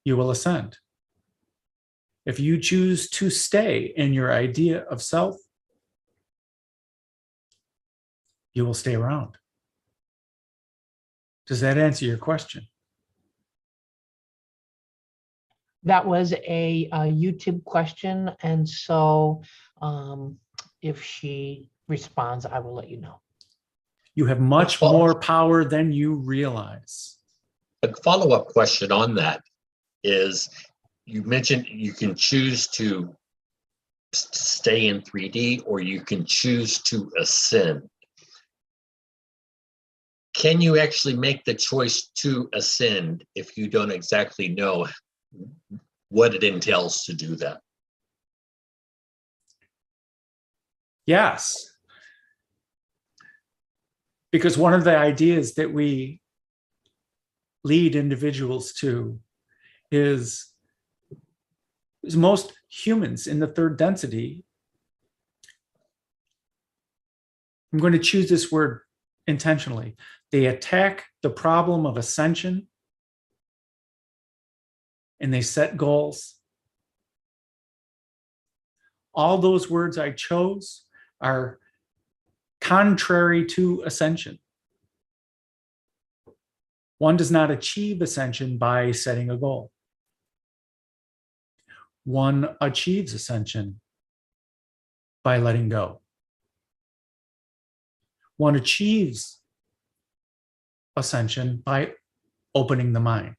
Speaker 4: you will ascend. If you choose to stay in your idea of self, you will stay around. Does that answer your question?
Speaker 1: That was a YouTube question. And so if she responds, I will let you know.
Speaker 4: You have much more power than you realize.
Speaker 3: A follow-up question on that is, you mentioned you can choose to stay in 3D or you can choose to ascend. Can you actually make the choice to ascend if you don't exactly know what it entails to do that?
Speaker 4: Yes. Because one of the ideas that we lead individuals to is most humans in the third density, I'm going to choose this word intentionally, they attack the problem of ascension and they set goals. All those words I chose are contrary to ascension. One does not achieve ascension by setting a goal. One achieves ascension by letting go. One achieves ascension by opening the mind.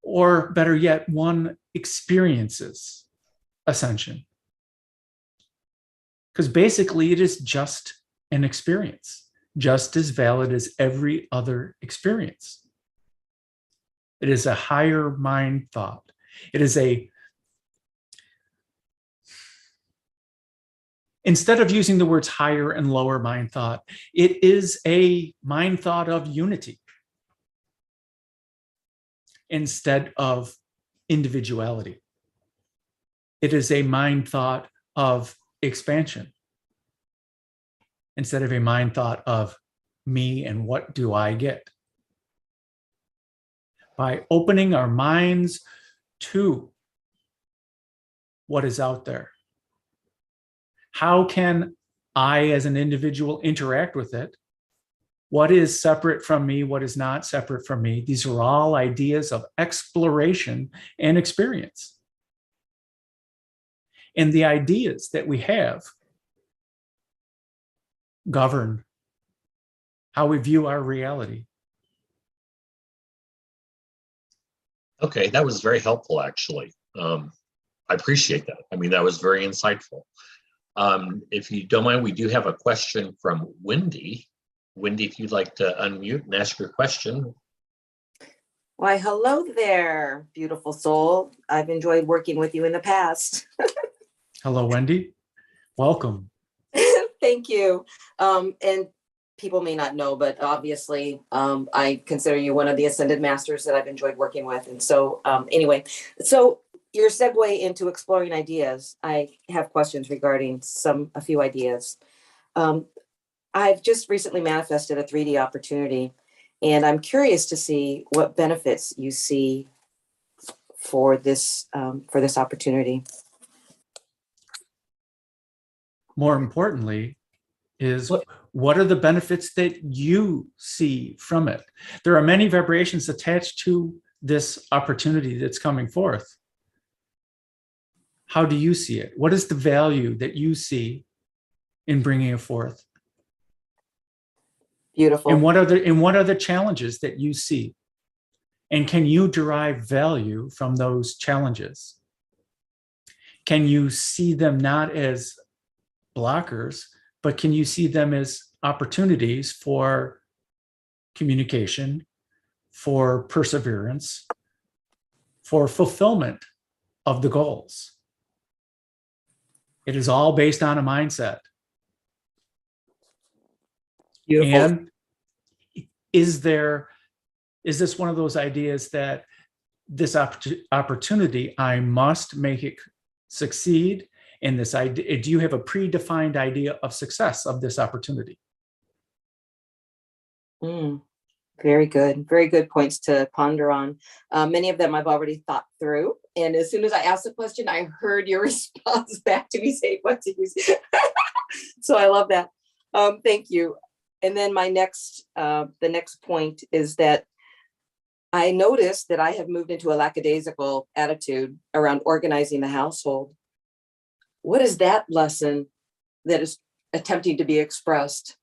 Speaker 4: Or better yet, one experiences ascension. Because basically it is just an experience, just as valid as every other experience. It is a higher mind thought. It is instead of using the words higher and lower mind thought, it is a mind thought of unity instead of individuality. It is a mind thought of expansion instead of a mind thought of me and what do I get. By opening our minds to what is out there, how can I as an individual interact with it? What is separate from me? What is not separate from me? These are all ideas of exploration and experience. And the ideas that we have govern how we view our reality.
Speaker 3: Okay, that was very helpful, actually. I appreciate that. I mean, that was very insightful. If you don't mind, we do have a question from Wendy. Wendy, if you'd like to unmute and ask your question.
Speaker 6: Why, hello there, beautiful soul. I've enjoyed working with you in the past.
Speaker 4: Hello, Wendy. Welcome.
Speaker 6: Thank you. And people may not know, but obviously I consider you one of the Ascended Masters that I've enjoyed working with. And so anyway, so your segue into exploring ideas, I have questions regarding a few ideas. I've just recently manifested a 3D opportunity, and I'm curious to see what benefits you see for this opportunity.
Speaker 4: More importantly, is what are the benefits that you see from it? There are many vibrations attached to this opportunity that's coming forth. How do you see it? What is the value that you see in bringing it forth?
Speaker 6: Beautiful.
Speaker 4: And what are the challenges that you see? And can you derive value from those challenges? Can you see them not as blockers, but can you see them as opportunities for communication, for perseverance, for fulfillment of the goals? It is all based on a mindset.
Speaker 6: Beautiful.
Speaker 4: And is this one of those ideas that this opportunity, I must make it succeed in this idea? Do you have a predefined idea of success of this opportunity?
Speaker 6: Very good. Very good points to ponder on. Many of them I've already thought through. And as soon as I asked the question, I heard your response back to me saying, what did you say? So I love that. Thank you. And then the next point is that I noticed that I have moved into a lackadaisical attitude around organizing the household. What is that lesson that is attempting to be expressed?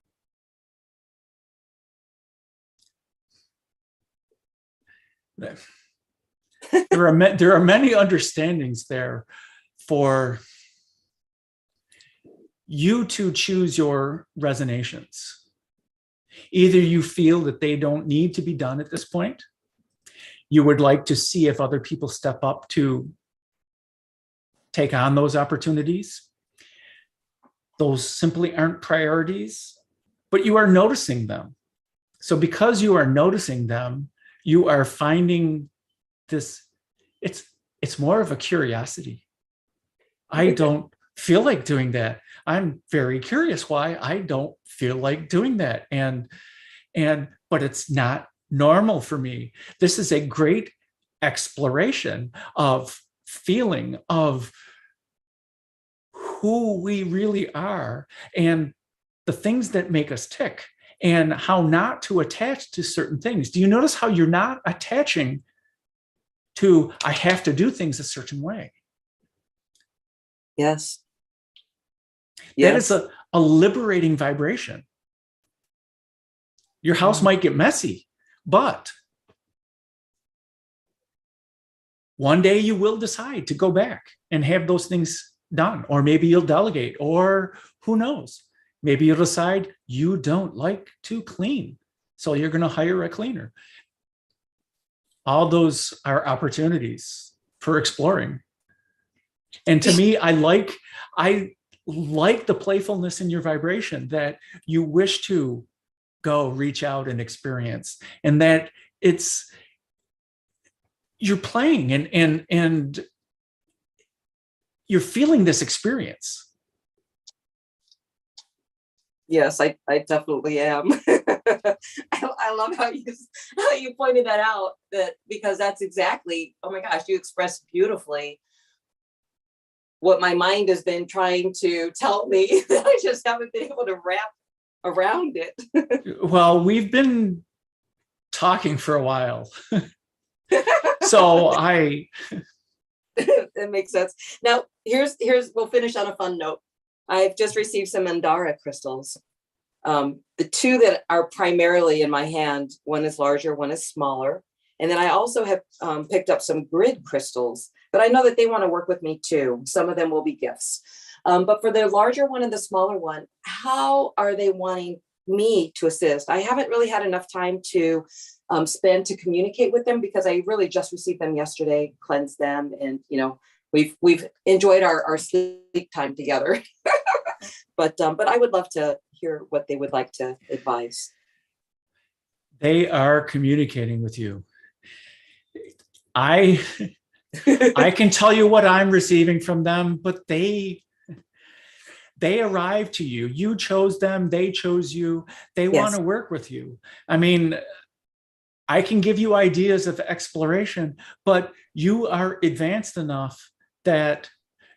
Speaker 4: There are many understandings there for you to choose your resonations. Either you feel that they don't need to be done at this point. You would like to see if other people step up to take on those opportunities. Those simply aren't priorities, but you are noticing them. So because you are noticing them, you are finding this, it's more of a curiosity. I don't feel like doing that. I'm very curious why I don't feel like doing that. But it's not normal for me. This is a great exploration of feeling of who we really are and the things that make us tick and how not to attach to certain things. Do you notice how you're not attaching to, I have to do things a certain way?
Speaker 6: Yes.
Speaker 4: That is a liberating vibration. Your house might get messy, but one day you will decide to go back and have those things done, or maybe you'll delegate, or who knows, maybe you'll decide you don't like to clean, so you're going to hire a cleaner. All those are opportunities for exploring. And to me, I like the playfulness in your vibration, that you wish to go reach out and experience, and that you're playing and you're feeling this experience.
Speaker 6: Yes, I definitely am. I love how you pointed that out, because that's exactly, oh my gosh, you expressed beautifully what my mind has been trying to tell me that I just haven't been able to wrap around it.
Speaker 4: Well, we've been talking for a while. So
Speaker 6: that makes sense. Now, we'll finish on a fun note. I've just received some Mandara crystals. The two that are primarily in my hand, one is larger, one is smaller. And then I also have picked up some grid crystals, but I know that they want to work with me too. Some of them will be gifts. But for the larger one and the smaller one, how are they wanting me to assist? I haven't really had enough time to spend to communicate with them, because I really just received them yesterday, cleansed them, and we've enjoyed our sleep time together. But I would love to hear what they would like to advise.
Speaker 4: They are communicating with you. I can tell you what I'm receiving from them, but they arrived to you. You chose them. They chose you. They want to work with you. I mean, I can give you ideas of exploration, but you are advanced enough that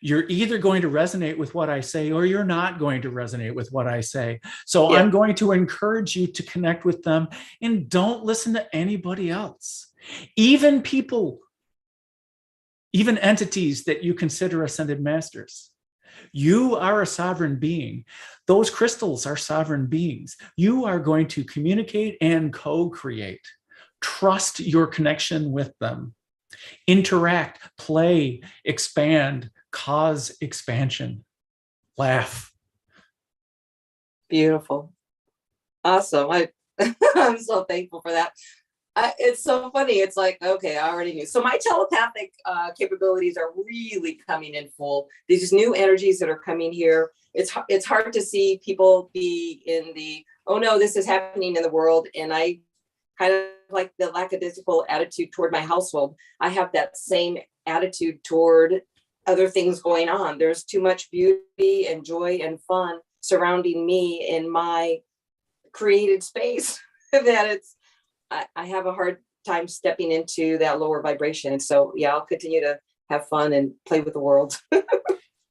Speaker 4: You're either going to resonate with what I say or you're not going to resonate with what I say. So
Speaker 6: Yeah.
Speaker 4: I'm going to encourage you to connect with them and don't listen to anybody else. Even people, even entities that you consider ascended masters. You are a sovereign being. Those crystals are sovereign beings. You are going to communicate and co-create. Trust your connection with them. Interact, play, expand, cause expansion. Laugh.
Speaker 6: Beautiful. Awesome. I'm so thankful for that. It's so funny. It's like, okay, I already knew. So my telepathic capabilities are really coming in full. These new energies that are coming here. It's hard to see people be in the, oh no, this is happening in the world. And I kind of like the lackadaisical attitude toward my household. I have that same attitude toward other things going on. There's too much beauty and joy and fun surrounding me in my created space that I have a hard time stepping into that lower vibration. And so, yeah, I'll continue to have fun and play with the world.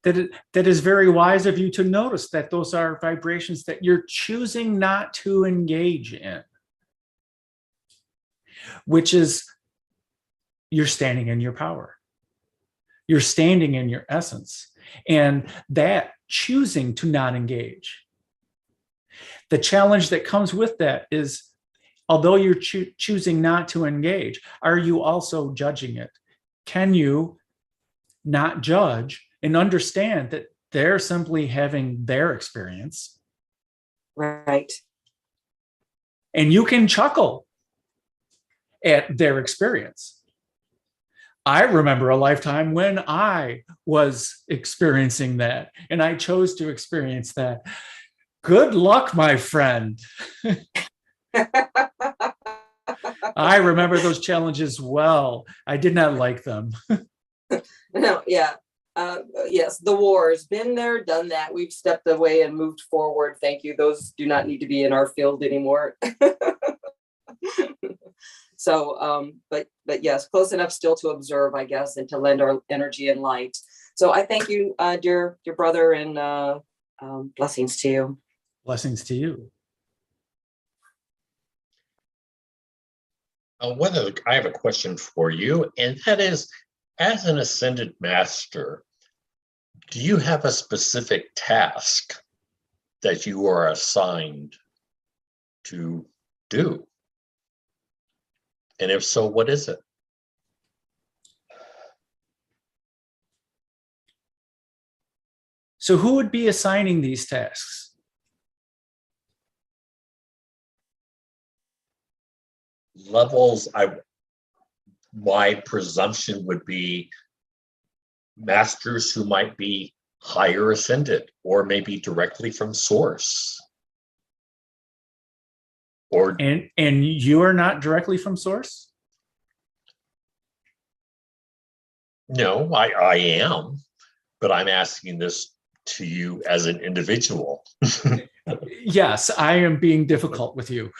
Speaker 4: That is very wise of you to notice that those are vibrations that you're choosing not to engage in, which is you're standing in your power. You're standing in your essence. And that choosing to not engage. The challenge that comes with that is, although you're choosing not to engage, are you also judging it? Can you not judge and understand that they're simply having their experience?
Speaker 6: Right.
Speaker 4: And you can chuckle at their experience. I remember a lifetime when I was experiencing that, and I chose to experience that. Good luck, my friend. I remember those challenges well. I did not like them.
Speaker 6: No, yeah. Yes, the wars, been there, done that. We've stepped away and moved forward. Thank you. Those do not need to be in our field anymore. So, but yes, close enough still to observe, I guess, and to lend our energy and light. So I thank you, dear brother, and blessings to you.
Speaker 4: Blessings to you.
Speaker 3: I have a question for you, and that is, as an Ascended Master, do you have a specific task that you are assigned to do? And if so, what is it?
Speaker 4: So who would be assigning these tasks?
Speaker 3: Levels, my presumption would be masters who might be higher ascended, or maybe directly from source. Or
Speaker 4: and you are not directly from source?
Speaker 3: No, I am, but I'm asking this to you as an individual.
Speaker 4: Yes, I am being difficult with you.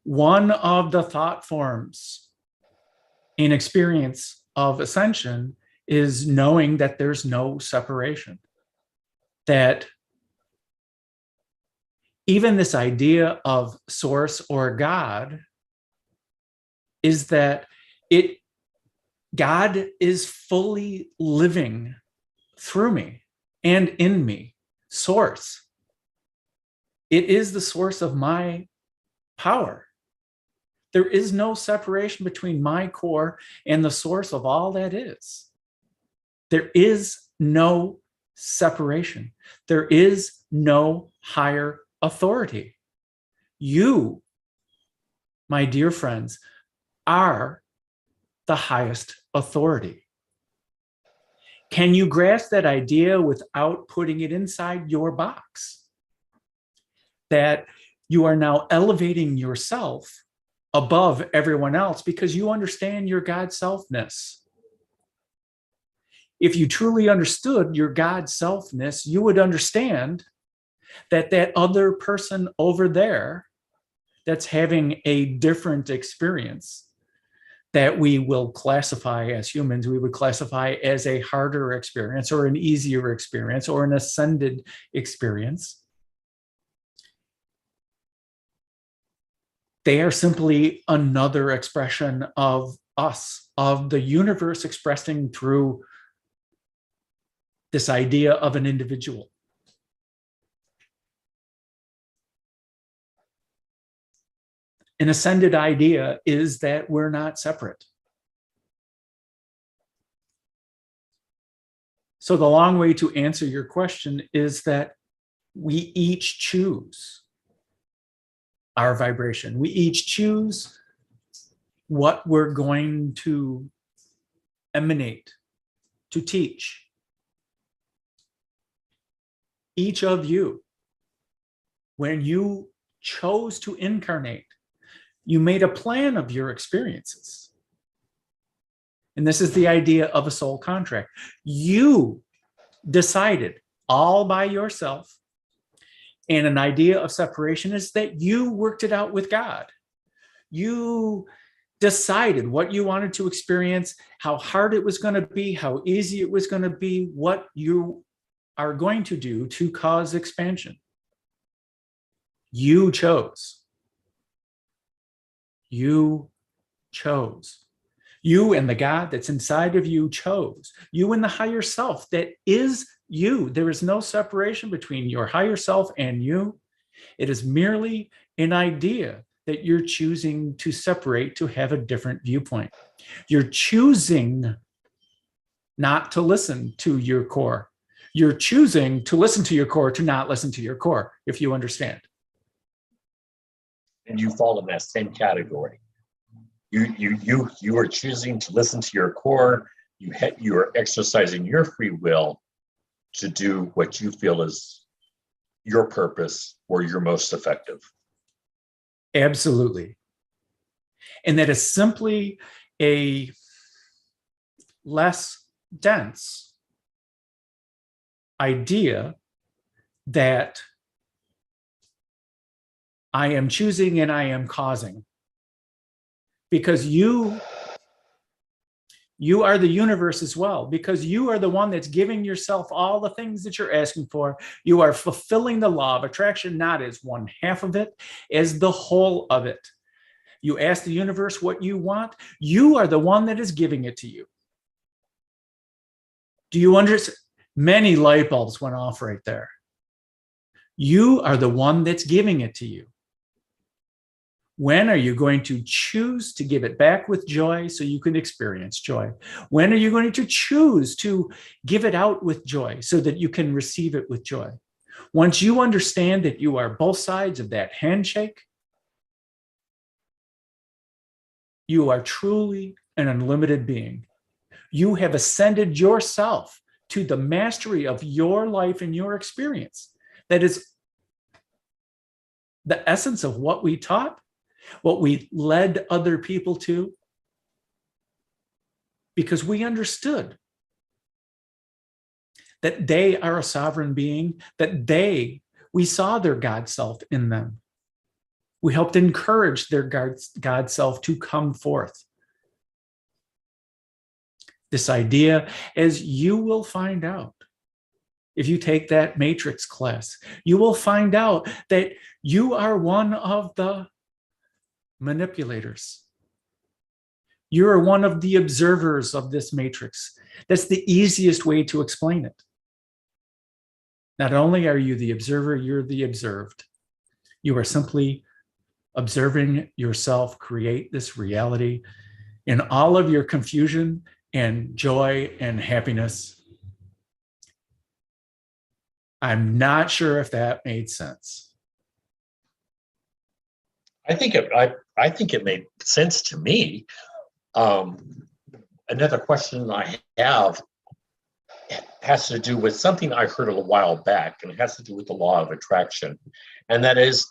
Speaker 4: One of the thought forms in experience of ascension is knowing that there's no separation. That even this idea of source or God is that God is fully living through me and in me. Source. It is the source of my power. There is no separation between my core and the source of all that is. There is no separation. There is no higher authority. You, my dear friends, are the highest authority. Can you grasp that idea without putting it inside your box? That you are now elevating yourself above everyone else because you understand your God selfness. If you truly understood your God selfness, you would understand that that other person over there that's having a different experience, that we will classify as humans, we would classify as a harder experience or an easier experience or an ascended experience. They are simply another expression of us, of the universe expressing through this idea of an individual. An ascended idea is that we're not separate. So the long way to answer your question is that we each choose our vibration. We each choose what we're going to emanate, to teach. Each of you, when you chose to incarnate, you made a plan of your experiences. And this is the idea of a soul contract. You decided all by yourself, and an idea of separation is that you worked it out with God. You decided what you wanted to experience, how hard it was going to be, how easy it was going to be, what you are going to do to cause expansion. You chose. You chose. You and the God that's inside of you chose. You and the higher self that is you. There is no separation between your higher self and you. It is merely an idea that you're choosing to separate to have a different viewpoint. You're choosing not to listen to your core. You're choosing to listen to your core to not listen to your core, if you understand.
Speaker 3: And you fall in that same category. You are choosing to listen to your core. You are exercising your free will to do what you feel is your purpose or your most effective.
Speaker 4: Absolutely. And that is simply a less dense idea that I am choosing and I am causing. Because you are the universe as well, because you are the one that's giving yourself all the things that you're asking for. You are fulfilling the law of attraction, not as one half of it, as the whole of it. You ask the universe what you want, you are the one that is giving it to you. Do you understand? Many light bulbs went off right there. You are the one that's giving it to you. When are you going to choose to give it back with joy so you can experience joy? When are you going to choose to give it out with joy so that you can receive it with joy? Once you understand that you are both sides of that handshake, you are truly an unlimited being. You have ascended yourself to the mastery of your life and your experience. That is the essence of what we taught, what we led other people to, because we understood that they are a sovereign being, that we saw their God self in them. We helped encourage their God self to come forth. This idea, as you will find out, if you take that matrix class, you will find out that you are one of the manipulators. You are one of the observers of this matrix. That's the easiest way to explain it. Not only are you the observer, you're the observed. You are simply observing yourself create this reality in all of your confusion and joy and happiness. I'm not sure if that made sense.
Speaker 3: I think it made sense to me. Another question I have has to do with something I heard a while back, and it has to do with the law of attraction. And that is,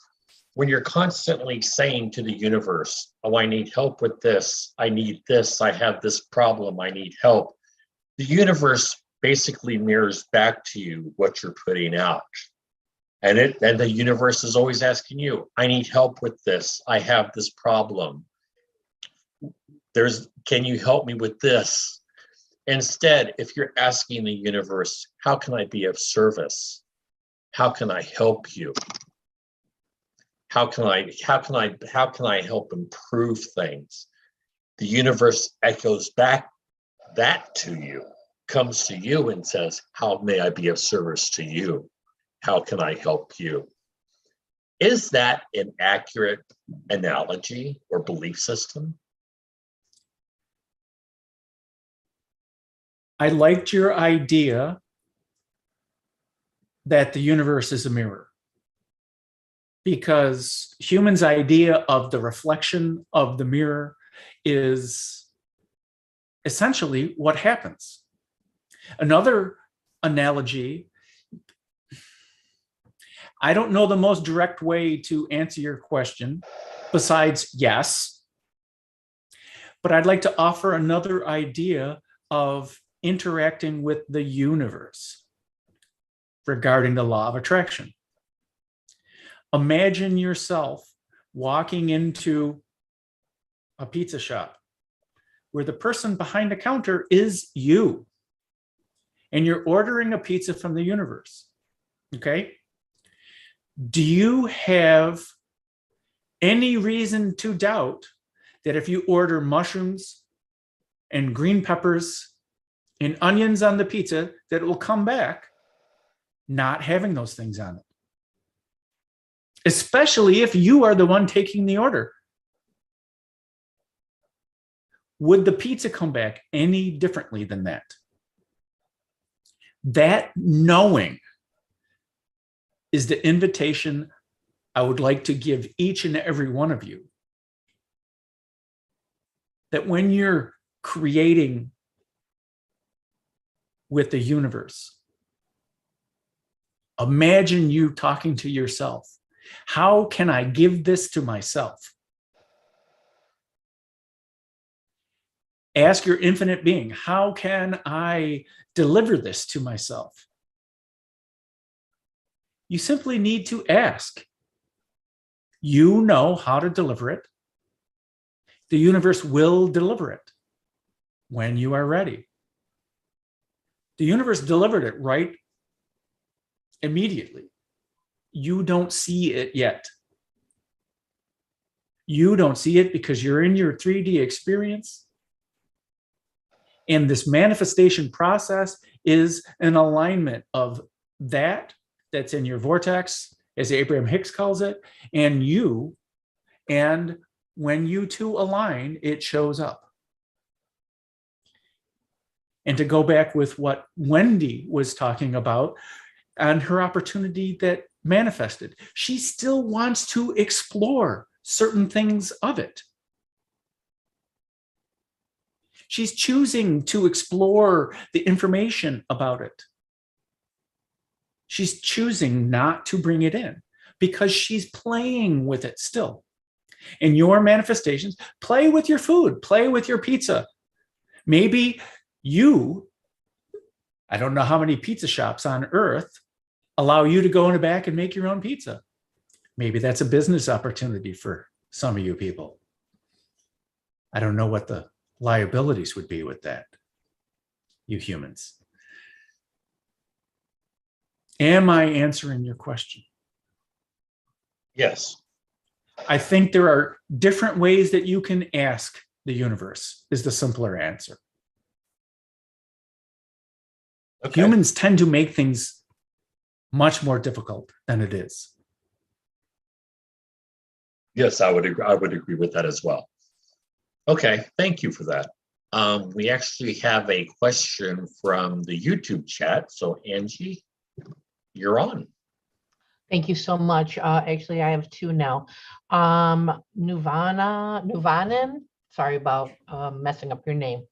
Speaker 3: when you're constantly saying to the universe, oh, I need help with this, I need this, I have this problem, I need help, the universe basically mirrors back to you what you're putting out. And the universe is always asking you, I need help with this, I have this problem. can you help me with this? Instead, if you're asking the universe, how can I be of service? How can I help you? How can I help improve things? The universe echoes back that to you, comes to you and says, how may I be of service to you? How can I help you? Is that an accurate analogy or belief system?
Speaker 4: I liked your idea that the universe is a mirror, because humans' idea of the reflection of the mirror is essentially what happens. Another analogy, I don't know the most direct way to answer your question besides yes, but I'd like to offer another idea of interacting with the universe regarding the law of attraction. Imagine yourself walking into a pizza shop where the person behind the counter is you, and you're ordering a pizza from the universe, okay? Do you have any reason to doubt that if you order mushrooms and green peppers and onions on the pizza, that it will come back not having those things on it? Especially if you are the one taking the order. Would the pizza come back any differently than that? That knowing is the invitation I would like to give each and every one of you. That when you're creating with the universe, imagine you talking to yourself. How can I give this to myself? Ask your infinite being, how can I deliver this to myself? You simply need to ask. You know how to deliver it. The universe will deliver it when you are ready. The universe delivered it right immediately. You don't see it yet. You don't see it because you're in your 3D experience. And this manifestation process is an alignment of that's in your vortex, as Abraham Hicks calls it, and you. And when you two align, it shows up. And to go back with what Wendy was talking about and her opportunity that manifested, she still wants to explore certain things of it. She's choosing to explore the information about it. She's choosing not to bring it in because she's playing with it still. In your manifestations, play with your food, play with your pizza. Maybe I don't know how many pizza shops on earth allow you to go in the back and make your own pizza. Maybe that's a business opportunity for some of you people. I don't know what the liabilities would be with that, you humans. Am I answering your question?
Speaker 3: Yes.
Speaker 4: I think there are different ways that you can ask the universe, is the simpler answer.
Speaker 3: Okay.
Speaker 4: Humans tend to make things much more difficult than it is.
Speaker 3: Yes, I would agree with that as well. Okay, thank you for that. We actually have a question from the YouTube chat. So Angie, you're on.
Speaker 1: Thank you so much. Actually, I have two now. Nuvanen, sorry about messing up your name.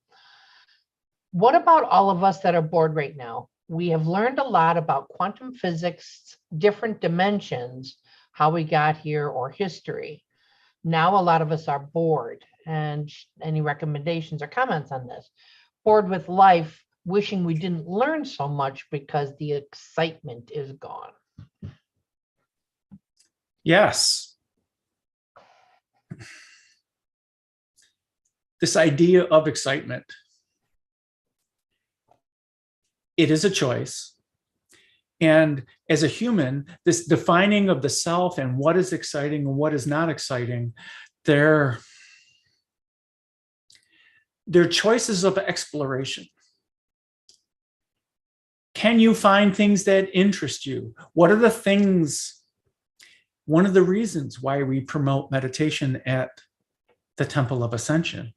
Speaker 1: What about all of us that are bored right now? We have learned a lot about quantum physics, different dimensions, how we got here, or history. Now a lot of us are bored. And any recommendations or comments on this? Bored with life, wishing we didn't learn so much because the excitement is gone.
Speaker 4: Yes. this idea of excitement. It is a choice. And as a human, this defining of the self and what is exciting and what is not exciting, they're choices of exploration. Can you find things that interest you? What are the things? One of the reasons why we promote meditation at the Temple of Ascension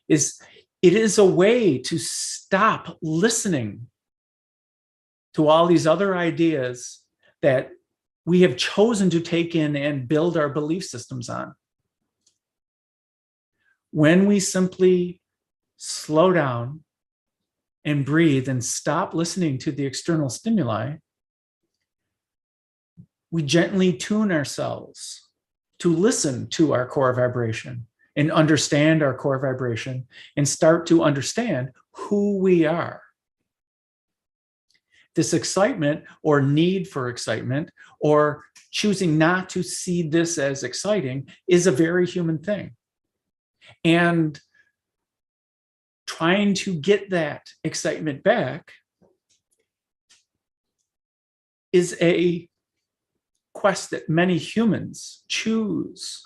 Speaker 4: is it is a way to stop listening to all these other ideas that we have chosen to take in and build our belief systems on. When we simply slow down and breathe and stop listening to the external stimuli, we gently tune ourselves to listen to our core vibration and understand our core vibration and start to understand who we are. This excitement or need for excitement or choosing not to see this as exciting is a very human thing. And trying to get that excitement back is a quest that many humans choose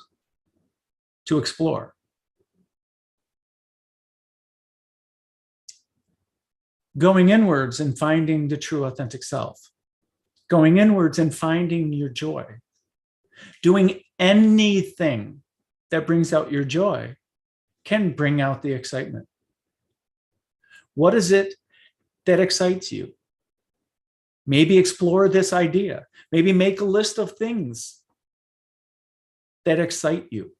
Speaker 4: to explore. Going inwards and finding the true authentic self. Going inwards and finding your joy. Doing anything that brings out your joy can bring out the excitement. What is it that excites you? Maybe explore this idea. Maybe make a list of things that excite you.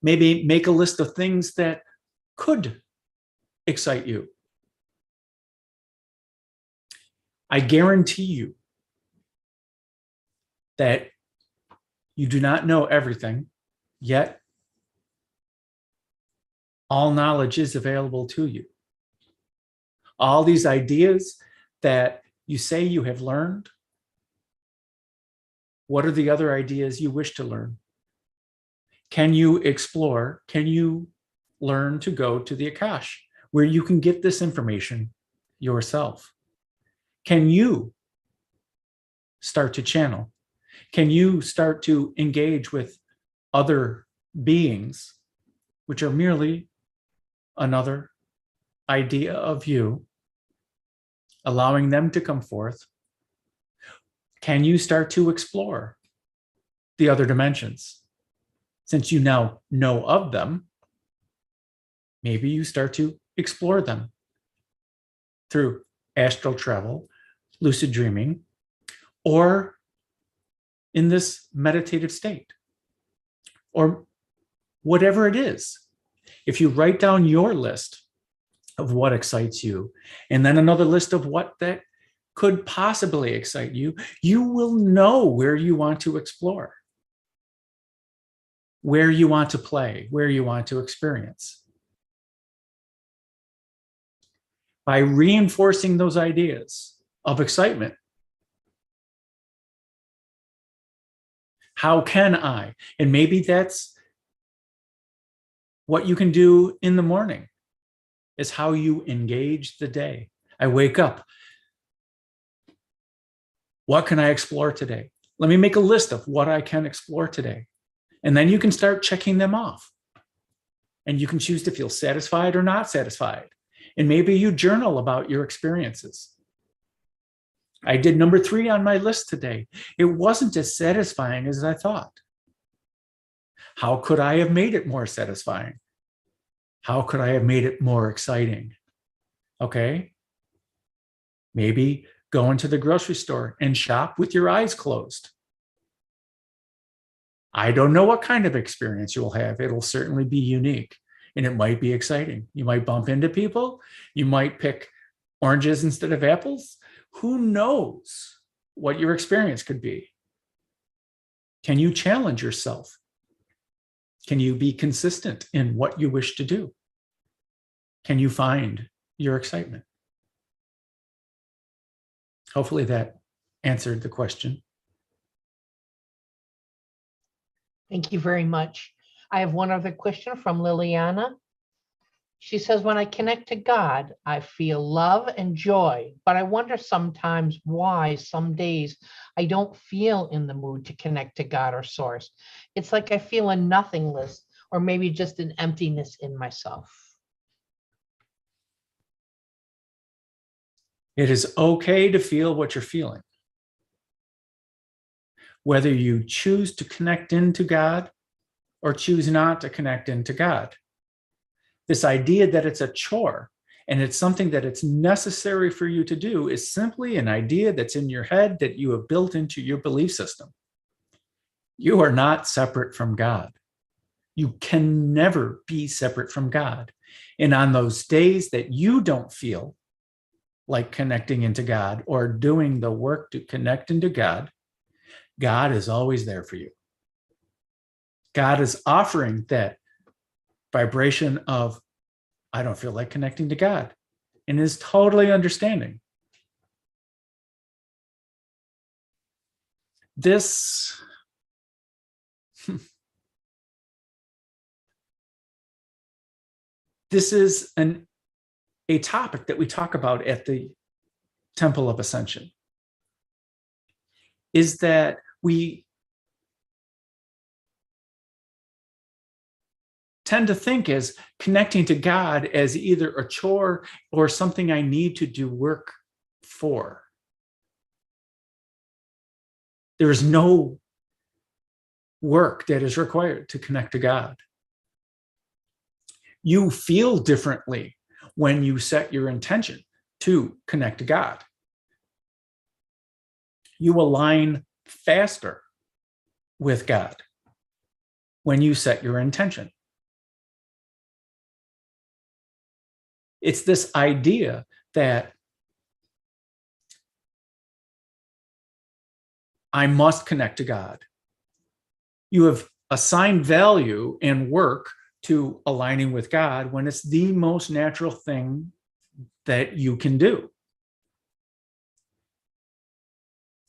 Speaker 4: Maybe make a list of things that could excite you. I guarantee you that you do not know everything, yet all knowledge is available to you. All these ideas that you say you have learned, what are the other ideas you wish to learn? Can you explore? Can you learn to go to the Akash, where you can get this information yourself? Can you start to channel? Can you start to engage with other beings, which are merely another idea of you, allowing them to come forth? Can you start to explore the other dimensions? Since you now know of them, maybe you start to explore them through astral travel, lucid dreaming, or in this meditative state, or whatever it is. If you write down your list of what excites you, and then another list of what that could possibly excite you, you will know where you want to explore, where you want to play, where you want to experience. By reinforcing those ideas of excitement, how can I? And maybe that's what you can do in the morning, is how you engage the day. I wake up. What can I explore today? Let me make a list of what I can explore today. And then you can start checking them off. And you can choose to feel satisfied or not satisfied. And maybe you journal about your experiences. I did number 3 on my list today. It wasn't as satisfying as I thought. How could I have made it more satisfying? How could I have made it more exciting? Okay. Maybe go into the grocery store and shop with your eyes closed. I don't know what kind of experience you'll have. It'll certainly be unique and it might be exciting. You might bump into people. You might pick oranges instead of apples. Who knows what your experience could be? Can you challenge yourself? Can you be consistent in what you wish to do? Can you find your excitement? Hopefully that answered the question.
Speaker 1: Thank you very much. I have one other question from Liliana. She says, when I connect to God, I feel love and joy, but I wonder sometimes why some days I don't feel in the mood to connect to God or source. It's like I feel a nothingness or maybe just an emptiness in myself.
Speaker 4: It is okay to feel what you're feeling. Whether you choose to connect into God or choose not to connect into God. This idea that it's a chore and it's something that it's necessary for you to do is simply an idea that's in your head that you have built into your belief system. You are not separate from God. You can never be separate from God. And on those days that you don't feel like connecting into God or doing the work to connect into God, God is always there for you. God is offering that vibration of, I don't feel like connecting to God, and is totally understanding. This is a topic that we talk about at the Temple of Ascension, is that we tend to think as connecting to God as either a chore or something I need to do work for. There is no work that is required to connect to God. You feel differently when you set your intention to connect to God. You align faster with God when you set your intention. It's this idea that I must connect to God. You have assigned value and work to aligning with God when it's the most natural thing that you can do.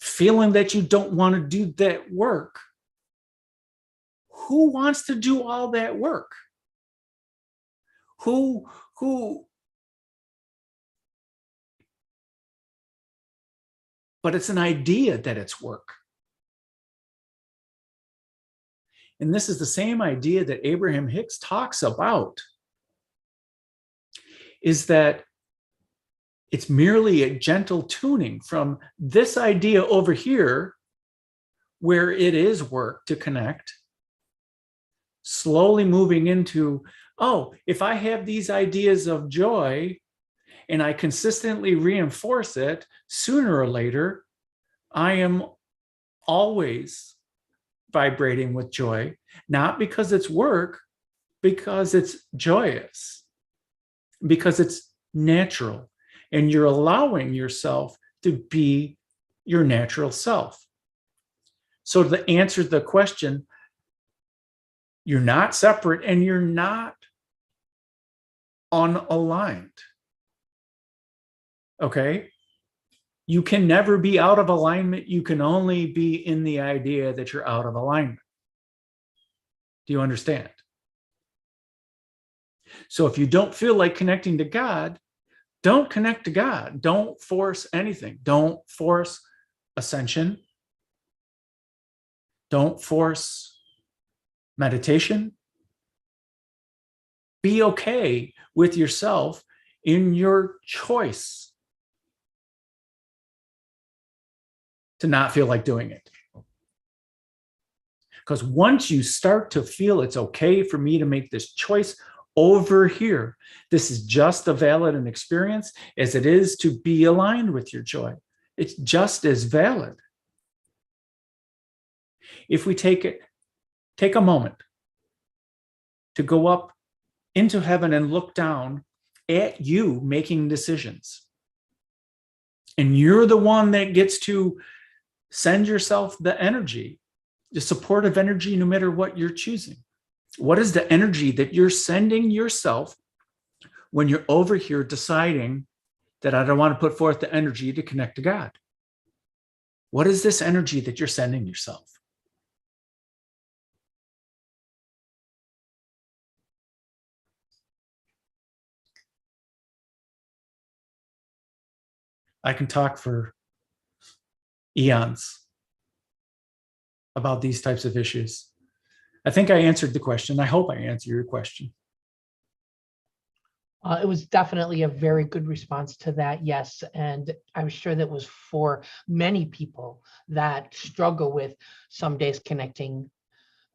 Speaker 4: Feeling that you don't want to do that work. Who wants to do all that work? Who But it's an idea that it's work. And this is the same idea that Abraham Hicks talks about, is that it's merely a gentle tuning from this idea over here, where it is work to connect, slowly moving into, oh, if I have these ideas of joy and I consistently reinforce it, sooner or later, I am always vibrating with joy, not because it's work, because it's joyous, because it's natural, and you're allowing yourself to be your natural self. So to answer the question, you're not separate and you're not unaligned. Okay? You can never be out of alignment. You can only be in the idea that you're out of alignment. Do you understand? So if you don't feel like connecting to God, don't connect to God. Don't force anything. Don't force ascension. Don't force meditation. Be okay with yourself in your choice to not feel like doing it. Because once you start to feel it's okay for me to make this choice over here, this is just as valid an experience as it is to be aligned with your joy. It's just as valid. If we take a moment to go up into heaven and look down at you making decisions, and you're the one that gets to send yourself the energy, the supportive energy, no matter what you're choosing. What is the energy that you're sending yourself when you're over here deciding that I don't want to put forth the energy to connect to God? What is this energy that you're sending yourself? I can talk for eons about these types of issues. I think I answered the question. I hope I answered your question.
Speaker 1: It was definitely a very good response to that, yes. And I'm sure that was for many people that struggle with some days connecting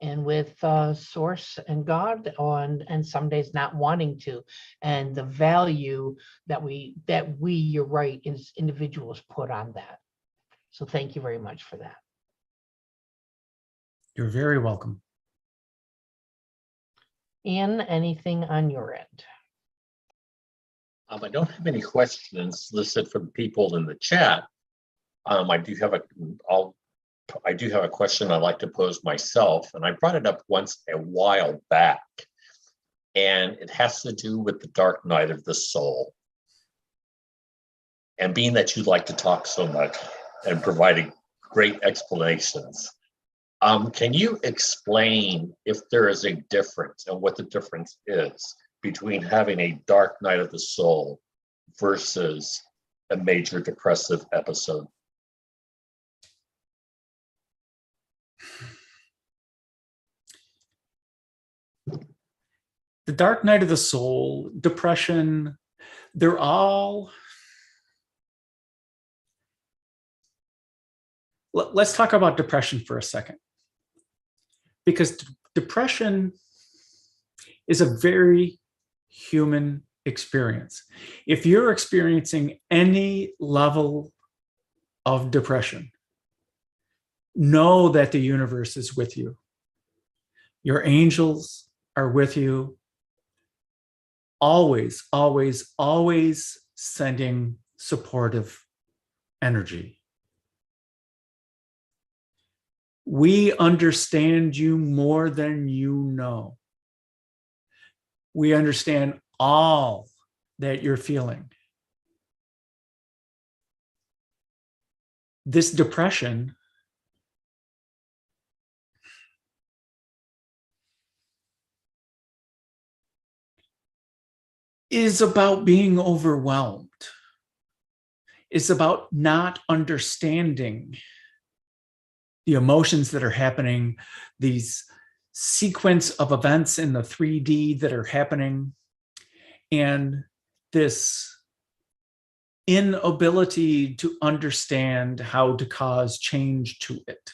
Speaker 1: and with source and God and some days not wanting to. And the value that we, you're right, as individuals put on that. So thank you very much for that.
Speaker 4: You're very welcome.
Speaker 1: Ian, anything on your end?
Speaker 3: I don't have any questions listed from people in the chat. I do have a question I'd like to pose myself, and I brought it up once a while back, and it has to do with the dark night of the soul. And being that you like to talk so much and providing great explanations, can you explain if there is a difference and what the difference is between having a dark night of the soul versus a major depressive episode?
Speaker 4: The dark night of the soul, depression, they're all... Let's talk about depression for a second, because depression is a very human experience. If you're experiencing any level of depression, know that the universe is with you. Your angels are with you. Always, always, always sending supportive energy. We understand you more than you know. We understand all that you're feeling. This depression is about being overwhelmed. It's about not understanding the emotions that are happening, these sequence of events in the 3D that are happening, and this inability to understand how to cause change to it.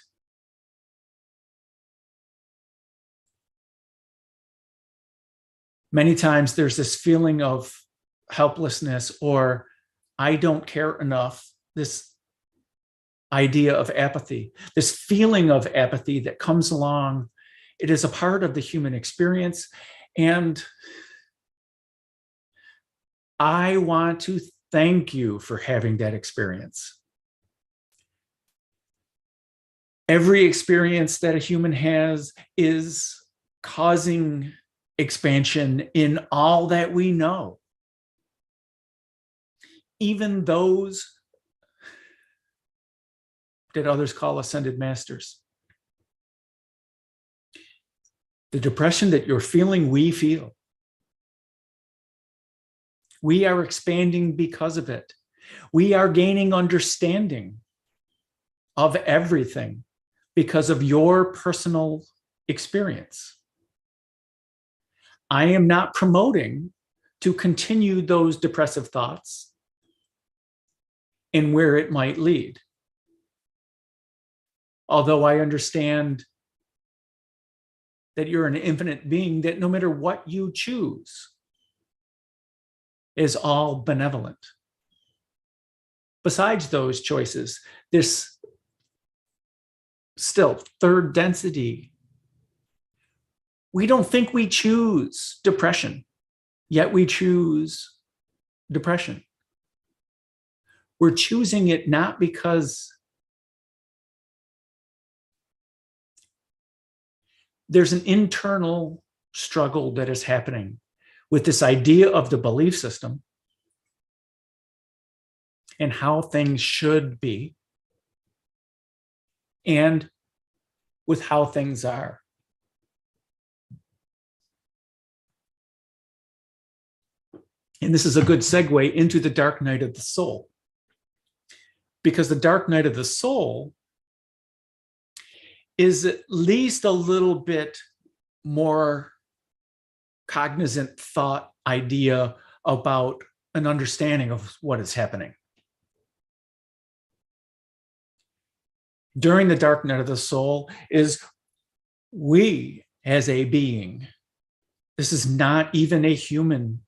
Speaker 4: Many times there's this feeling of helplessness, or I don't care enough, this idea of apathy, this feeling of apathy that comes along. It is a part of the human experience. And I want to thank you for having that experience. Every experience that a human has is causing expansion in all that we know. Even those that others call ascended masters. The depression that you're feeling, we feel. We are expanding because of it. We are gaining understanding of everything because of your personal experience. I am not promoting to continue those depressive thoughts and where it might lead. Although I understand that you're an infinite being, that no matter what you choose is all benevolent. Besides those choices, this still third density, we don't think we choose depression, yet we choose depression. We're choosing it not because there's an internal struggle that is happening with this idea of the belief system and how things should be, and with how things are. And this is a good segue into the dark night of the soul. because the dark night of the soul is at least a little bit more cognizant thought idea about an understanding of what is happening. During the dark night of the soul is we as a being. This is not even a human.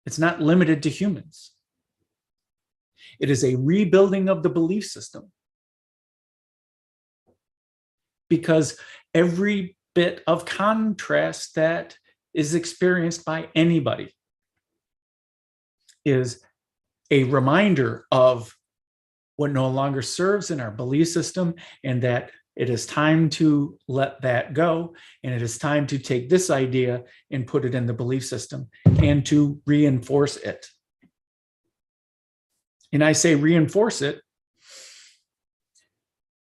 Speaker 4: It's not limited to humans. It is a rebuilding of the belief system. Because every bit of contrast that is experienced by anybody is a reminder of what no longer serves in our belief system, and that it is time to let that go, and it is time to take this idea and put it in the belief system and to reinforce it. And I say reinforce it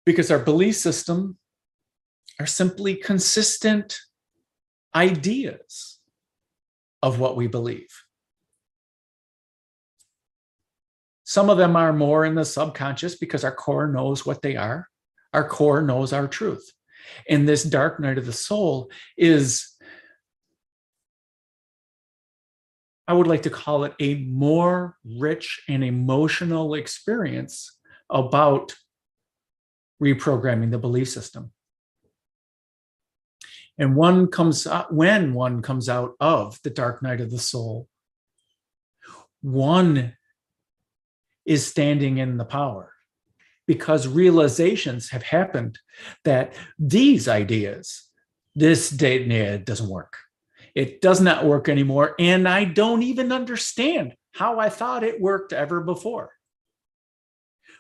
Speaker 4: because our belief system are simply consistent ideas of what we believe. Some of them are more in the subconscious because our core knows what they are. Our core knows our truth. And this dark night of the soul is, I would like to call it, a more rich and emotional experience about reprogramming the belief system. And when one comes out of the dark night of the soul, one is standing in the power, because realizations have happened that these ideas, this data doesn't work. It does not work anymore. And I don't even understand how I thought it worked ever before.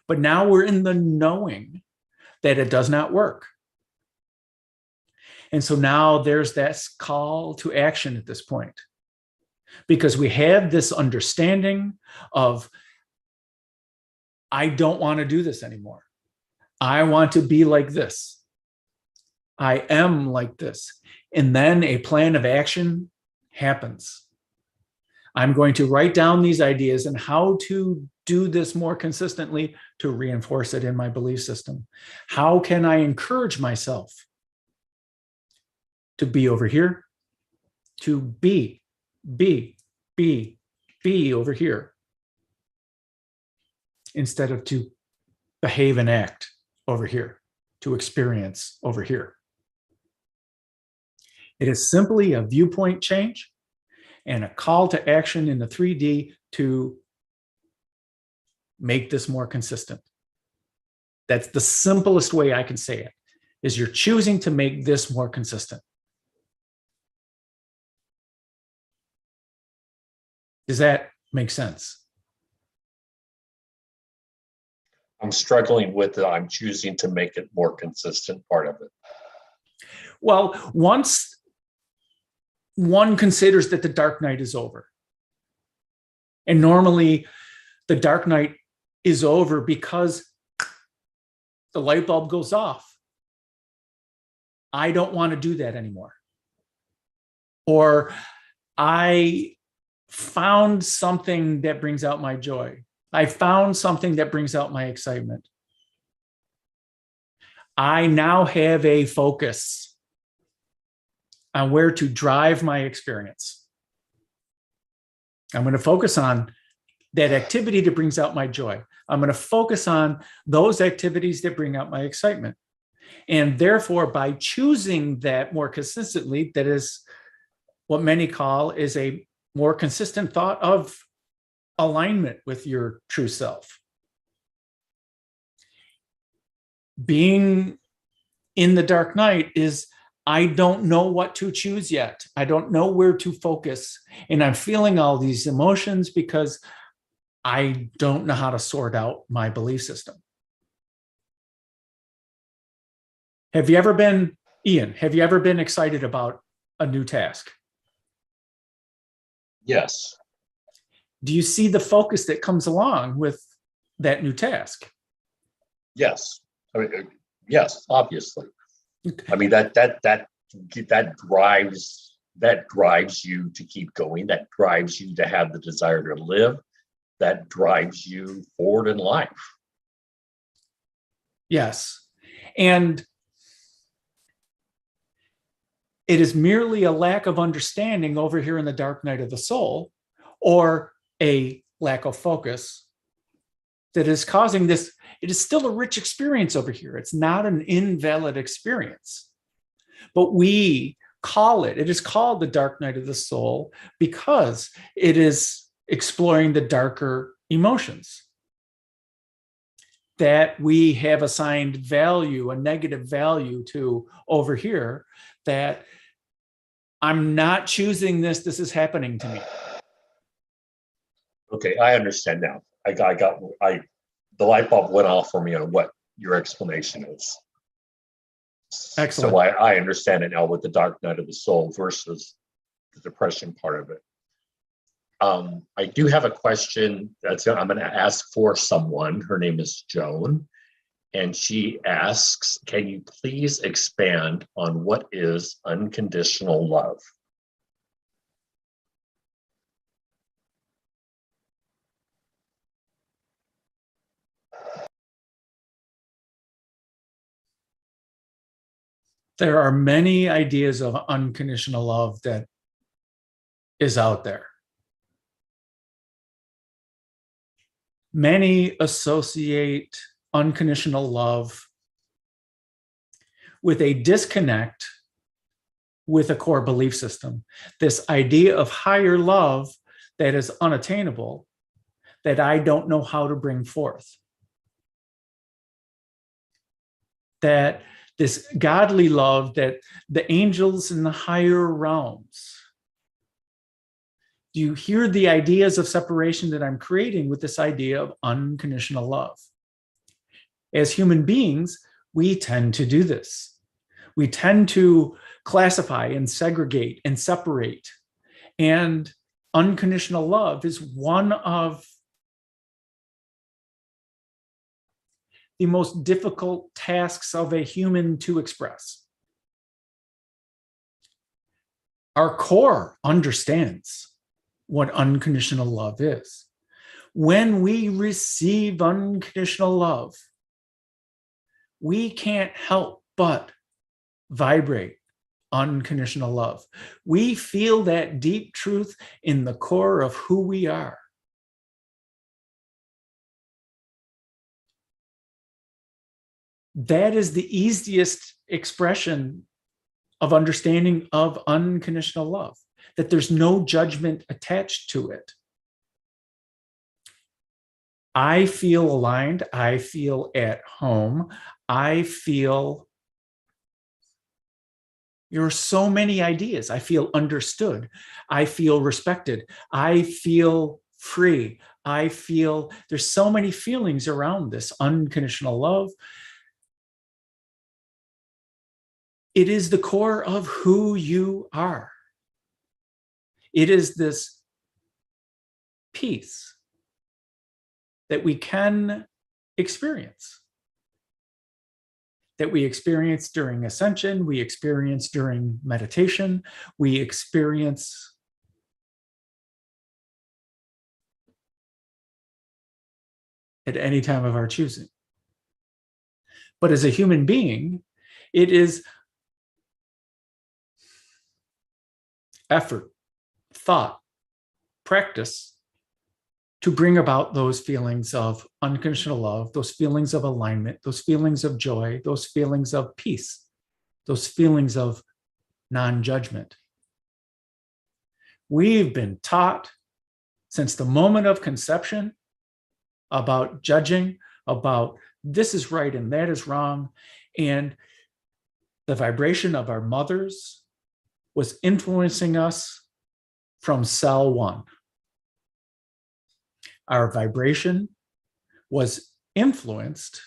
Speaker 4: But now we're in the knowing that it does not work. And so now there's that call to action at this point, because we have this understanding of, I don't want to do this anymore. I want to be like this. I am like this. And then a plan of action happens. I'm going to write down these ideas and how to do this more consistently to reinforce it in my belief system. How can I encourage myself to be over here, to be over here, instead of to behave and act over here, to experience over here. It is simply a viewpoint change and a call to action in the 3D to make this more consistent. That's the simplest way I can say it, is you're choosing to make this more consistent. Does that make sense?
Speaker 3: I'm struggling with the I'm choosing to make it more consistent part of it.
Speaker 4: Well, once one considers that the dark night is over, and normally the dark night is over because the light bulb goes off. I don't want to do that anymore. Or I found something that brings out my joy. I found something that brings out my excitement. I now have a focus on where to drive my experience. I'm going to focus on that activity that brings out my joy. I'm going to focus on those activities that bring out my excitement. And therefore, by choosing that more consistently, that is what many call is a more consistent thought of alignment with your true self. Being in the dark night is, I don't know what to choose yet. I don't know where to focus. And I'm feeling all these emotions because I don't know how to sort out my belief system. Have you ever been, Ian, have you ever been excited about a new task?
Speaker 3: Yes.
Speaker 4: Do you see the focus that comes along with that new task?
Speaker 3: Yes. I mean, yes, obviously. I mean, that drives you to keep going. That drives you to have the desire to live. That drives you forward in life.
Speaker 4: Yes. And it is merely a lack of understanding over here in the dark night of the soul, or a lack of focus that is causing this. It is still a rich experience over here. It's not an invalid experience, but we call it is called the dark night of the soul because it is exploring the darker emotions that we have assigned value, a negative value to over here, that I'm not choosing this. This is happening to me.
Speaker 3: Okay, I understand now. The light bulb went off for me on what your explanation is.
Speaker 4: Excellent.
Speaker 3: So I understand it now with the dark night of the soul versus the depression part of it. I do have a question I'm going to ask for someone. Her name is Joan, and she asks, can you please expand on what is unconditional love?
Speaker 4: There are many ideas of unconditional love that is out there. Many associate unconditional love with a disconnect with a core belief system. This idea of higher love that is unattainable, that I don't know how to bring forth. That this godly love that the angels in the higher realms. Do you hear the ideas of separation that I'm creating with this idea of unconditional love? As human beings, we tend to do this. We tend to classify and segregate and separate. And unconditional love is one of the most difficult tasks of a human to express. Our core understands what unconditional love is. When we receive unconditional love, we can't help but vibrate unconditional love. We feel that deep truth in the core of who we are. That is the easiest expression of understanding of unconditional love, that there's no judgment attached to it. I feel aligned. I feel at home. I feel there are so many ideas. I feel understood. I feel respected. I feel free. I feel there's so many feelings around this unconditional love. It is the core of who you are. It is this peace that we can experience, that we experience during ascension, we experience during meditation, we experience at any time of our choosing. But as a human being, it is effort, thought, practice to bring about those feelings of unconditional love, those feelings of alignment, those feelings of joy, those feelings of peace, those feelings of non-judgment. We've been taught since the moment of conception about judging, about this is right and that is wrong, and the vibration of our mothers was influencing us from cell one. Our vibration was influenced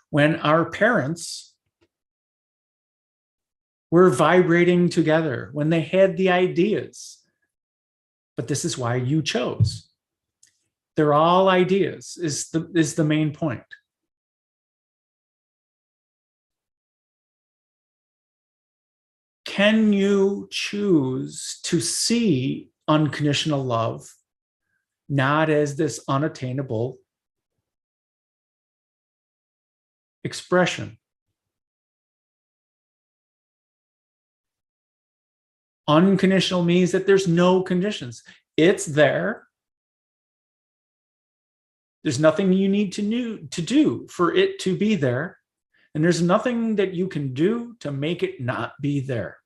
Speaker 4: when our parents were vibrating together, when they had the ideas. But this is why you chose. They're all ideas, is the main point. Can you choose to see unconditional love not as this unattainable expression. Unconditional means that there's no conditions. It's there. There's nothing you need to do for it to be there. And there's nothing that you can do to make it not be there.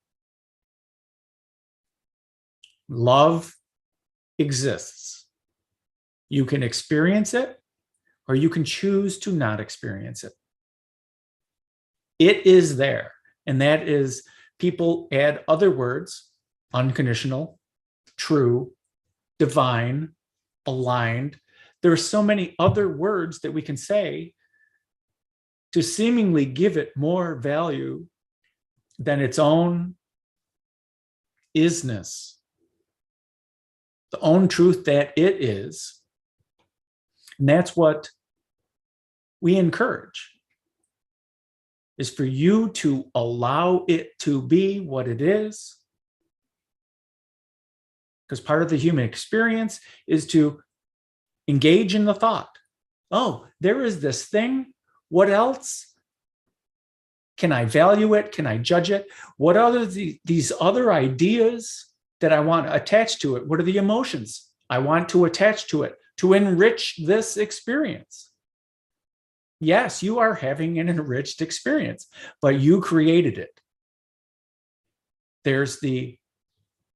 Speaker 4: Love exists. You can experience it, or you can choose to not experience it. It is there. And that is, people add other words: unconditional, true, divine, aligned. There are so many other words that we can say to seemingly give it more value than its own isness, the own truth that it is. And that's what we encourage, is for you to allow it to be what it is. Because part of the human experience is to engage in the thought, oh, there is this thing. What else? Can I value it? Can I judge it? What are these other ideas that I want to attach to it? What are the emotions I want to attach to it to enrich this experience? Yes, you are having an enriched experience, but you created it. There's the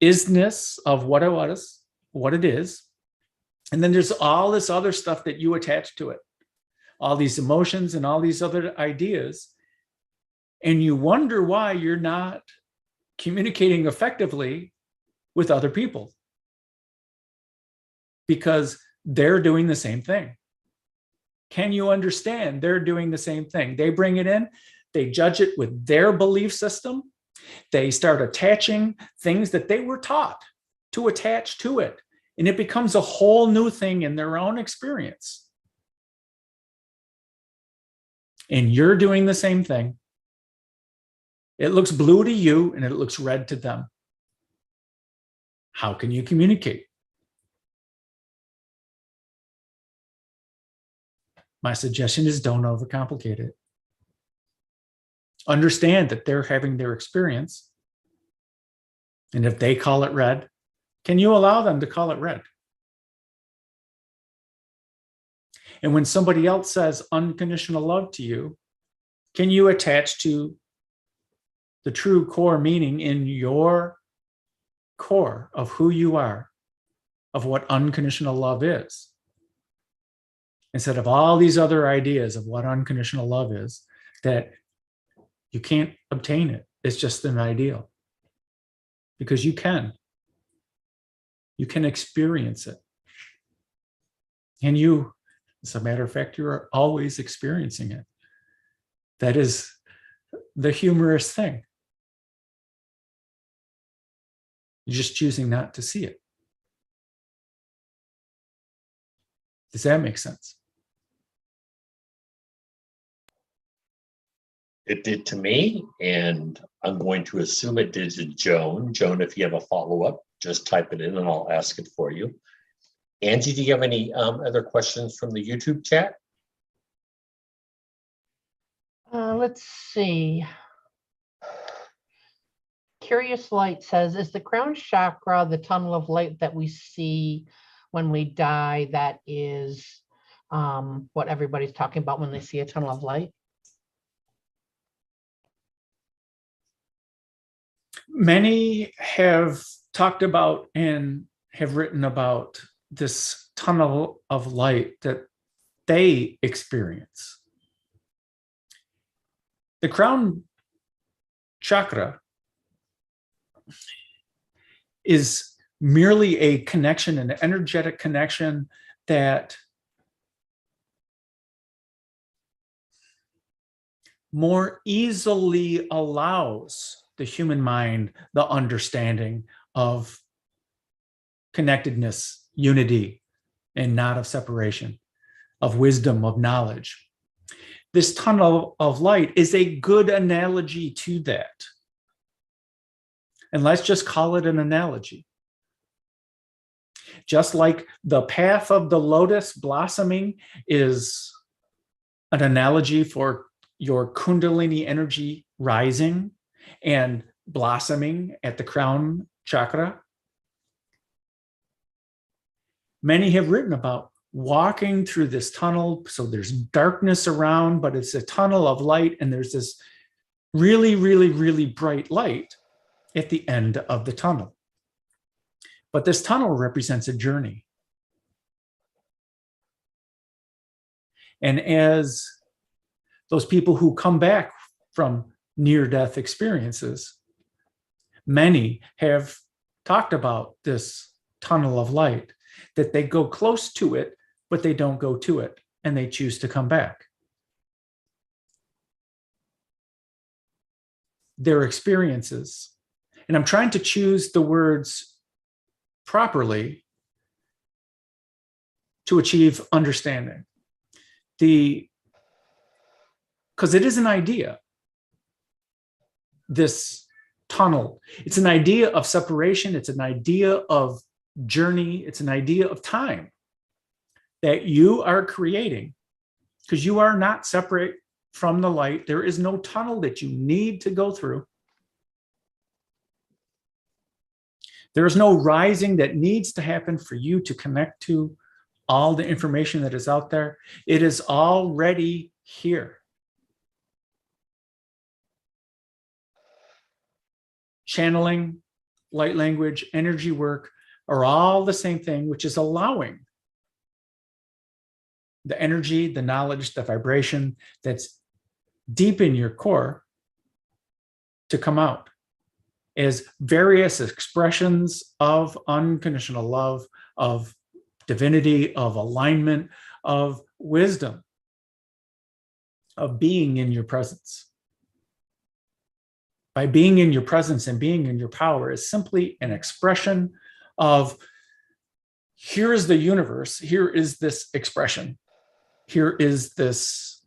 Speaker 4: isness of what it was, what it is. And then there's all this other stuff that you attach to it, all these emotions and all these other ideas. And you wonder why you're not communicating effectively with other people, because they're doing the same thing. Can you understand? They're doing the same thing. They bring it in, they judge it with their belief system. They start attaching things that they were taught to attach to it. And it becomes a whole new thing in their own experience. And you're doing the same thing. It looks blue to you and it looks red to them. How can you communicate? My suggestion is don't overcomplicate it. Understand that they're having their experience. And if they call it red, can you allow them to call it red? And when somebody else says unconditional love to you, can you attach to the true core meaning in your core of who you are, of what unconditional love is? Instead of all these other ideas of what unconditional love is, that you can't obtain it. It's just an ideal. Because you can. You can experience it. And you, as a matter of fact, you're always experiencing it. That is the humorous thing. You're just choosing not to see it. Does that make sense?
Speaker 3: It did to me, and I'm going to assume it did to Joan. Joan, if you have a follow-up, just type it in and I'll ask it for you. Angie, do you have any other questions from the YouTube chat?
Speaker 1: Let's see. Curious Light says, is the crown chakra the tunnel of light that we see when we die? That is what everybody's talking about when they see a tunnel of light.
Speaker 4: Many have talked about and have written about this tunnel of light that they experience. The crown chakra is merely a connection, an energetic connection that more easily allows the human mind the understanding of connectedness, unity, and not of separation, of wisdom, of knowledge. This tunnel of light is a good analogy to that. And let's just call it an analogy. Just like the path of the lotus blossoming is an analogy for your Kundalini energy rising and blossoming at the crown chakra. Many have written about walking through this tunnel. So there's darkness around, but it's a tunnel of light. And there's this really, really, really bright light at the end of the tunnel. But this tunnel represents a journey. And as those people who come back from near-death experiences, many have talked about this tunnel of light, that they go close to it, but they don't go to it, and they choose to come back. Their experiences, and I'm trying to choose the words properly to achieve understanding. Because it is an idea, this tunnel. It's an idea of separation. It's an idea of journey. It's an idea of time that you are creating, because you are not separate from the light. There is no tunnel that you need to go through. There is no rising that needs to happen for you to connect to all the information that is out there. It is already here. Channeling, light language, energy work are all the same thing, which is allowing the energy, the knowledge, the vibration that's deep in your core to come out as various expressions of unconditional love, of divinity, of alignment, of wisdom, of being in your presence. By being in your presence and being in your power is simply an expression of, here is the universe, here is this expression, here is this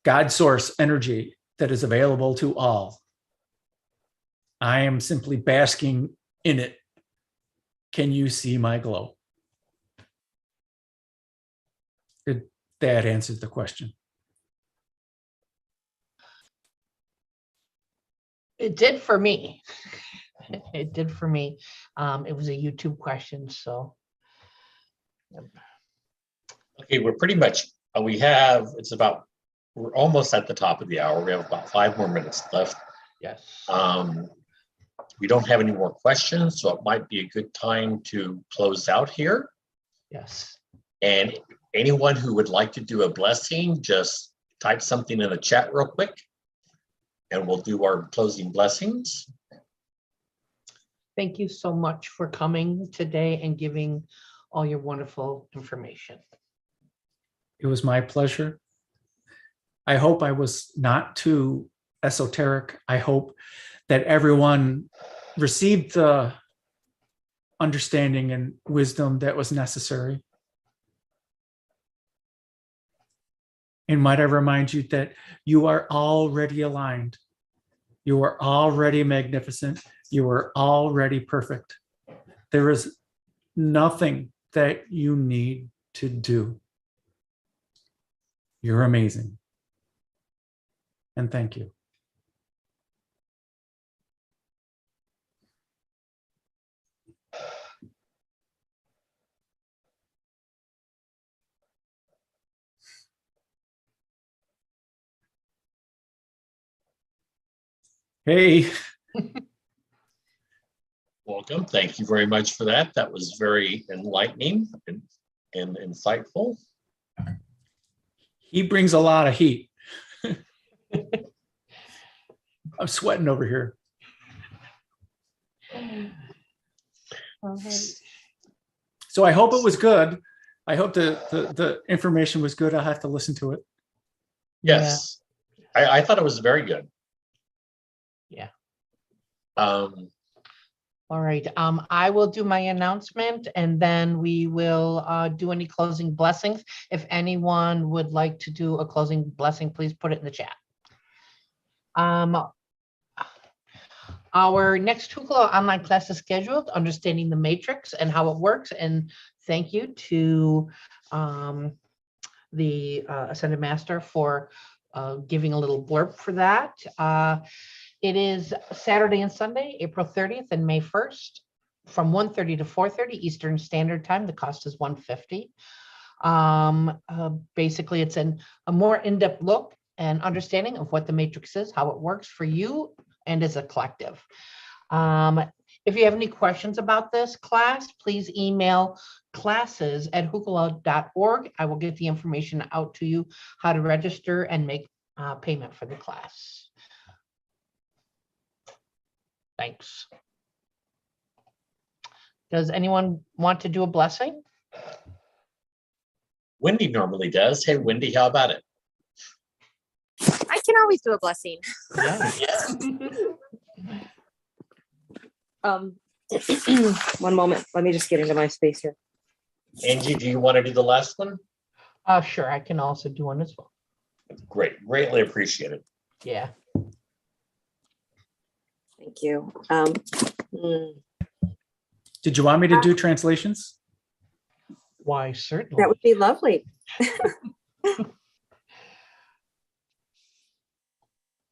Speaker 4: God source energy that is available to all. I am simply basking in it. Can you see my glow? That answered the question.
Speaker 1: It did for me. It did for me. It was a YouTube question, so.
Speaker 3: Okay, we're pretty much, we're almost at the top of the hour. We have about 5 more minutes left.
Speaker 1: Yes.
Speaker 3: We don't have any more questions, so it might be a good time to close out here.
Speaker 1: Yes.
Speaker 3: And anyone who would like to do a blessing, just type something in the chat real quick, and we'll do our closing blessings.
Speaker 1: Thank you so much for coming today and giving all your wonderful information.
Speaker 4: It was my pleasure. I hope I was not too esoteric. I hope that everyone received the understanding and wisdom that was necessary. And might I remind you that you are already aligned. You are already magnificent. You are already perfect. There is nothing that you need to do. You're amazing. And thank you. Hey.
Speaker 3: Welcome. Thank you very much for that. That was very enlightening and insightful.
Speaker 4: He brings a lot of heat. I'm sweating over here.
Speaker 1: All right.
Speaker 4: So I hope it was good. I hope the information was good. I'll have to listen to it.
Speaker 3: Yes. Yeah. I thought it was very good.
Speaker 1: Yeah.
Speaker 3: All
Speaker 1: right. I will do my announcement, and then we will do any closing blessings. If anyone would like to do a closing blessing, please put it in the chat. Our next Hucolo online class is scheduled, Understanding the Matrix and How It Works. And thank you to the Ascended Master, for giving a little blurb for that. It is Saturday and Sunday, April 30th and May 1st, from 1:30 to 4:30 Eastern Standard Time. The cost is $150. Basically, it's a more in-depth look and understanding of what the matrix is, how it works for you and as a collective. If you have any questions about this class, please email classes@hucolo.org. I will get the information out to you, how to register and make payment for the class. Thanks. Does anyone want to do a blessing?
Speaker 3: Wendy normally does. Hey, Wendy, how about it?
Speaker 7: I can always do a blessing.
Speaker 1: Yeah.
Speaker 6: One moment. Let me just get into my space here.
Speaker 3: Angie, do you want to do the last one?
Speaker 1: Sure, I can also do one as well.
Speaker 3: Great, greatly appreciated.
Speaker 1: Yeah.
Speaker 6: Thank you.
Speaker 4: Did you want me to do translations?
Speaker 1: Why, certainly.
Speaker 6: That would be lovely.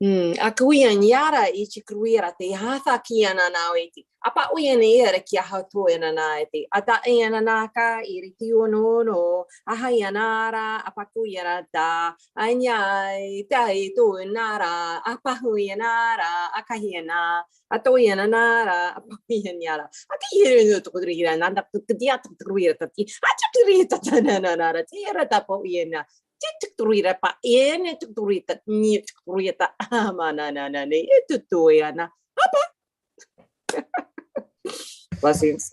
Speaker 6: Aku yang yara I chikruira te hatha ki ana na eti. Apa o yana era ki aha to yana na eti. Ata yana na ka iri ti ono aha yana ra apa ku yana da anya ta to nara apa hu yana ra akahina ato yana nara apa yana ra akihiri no to kudrira nanda kudia to kudrira ti acha kudrira ta na na ti era ta po yana. Tukturita pa ene tukturita ni tukturita mana na itu tu ya na apa. Blessings.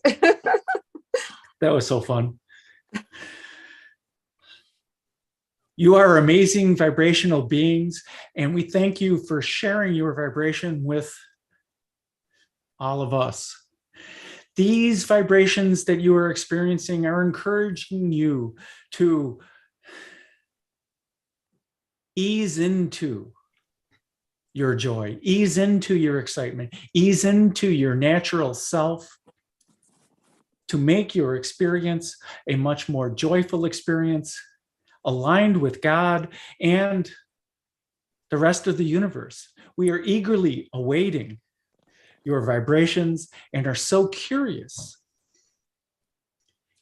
Speaker 4: That was so fun. You are amazing vibrational beings, and we thank you for sharing your vibration with all of us. These vibrations that you are experiencing are encouraging you to ease into your joy, ease into your excitement, ease into your natural self, to make your experience a much more joyful experience, aligned with God and the rest of the universe. We are eagerly awaiting your vibrations and are so curious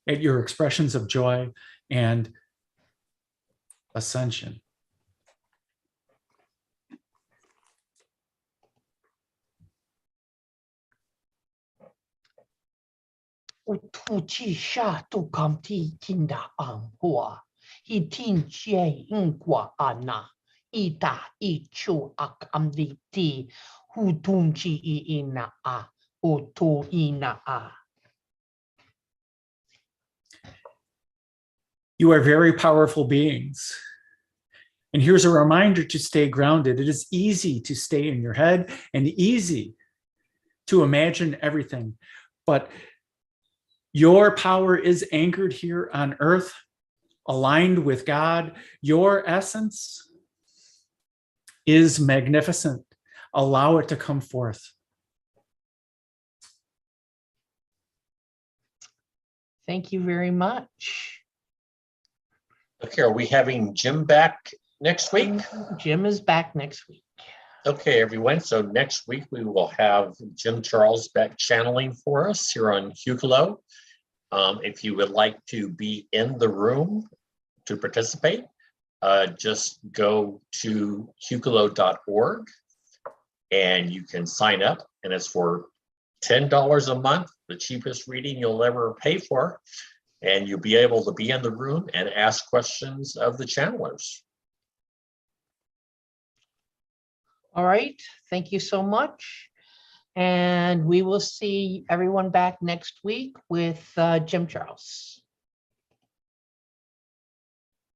Speaker 4: at your expressions of joy and ascension.
Speaker 1: Tu chi sha tu kam ti kinda am hua. Hi tin che ingwa ana. Ita I chu ak am di ti. Hu tum chi I ina a. O tu ina a.
Speaker 4: You are very powerful beings. And here's a reminder to stay grounded. It is easy to stay in your head and easy to imagine everything, but your power is anchored here on earth, aligned with God. Your essence is magnificent. Allow it to come forth.
Speaker 1: Thank you very much.
Speaker 3: Okay, are we having Jim back next week?
Speaker 1: Jim is back next week.
Speaker 3: Okay, everyone. So next week we will have Jim Charles back channeling for us here on Hucolo. If you would like to be in the room to participate, just go to hucolo.org and you can sign up, and it's for $10 a month, the cheapest reading you'll ever pay for, and you'll be able to be in the room and ask questions of the channelers.
Speaker 1: All right. Thank you so much. And we will see everyone back next week with Jim Charles.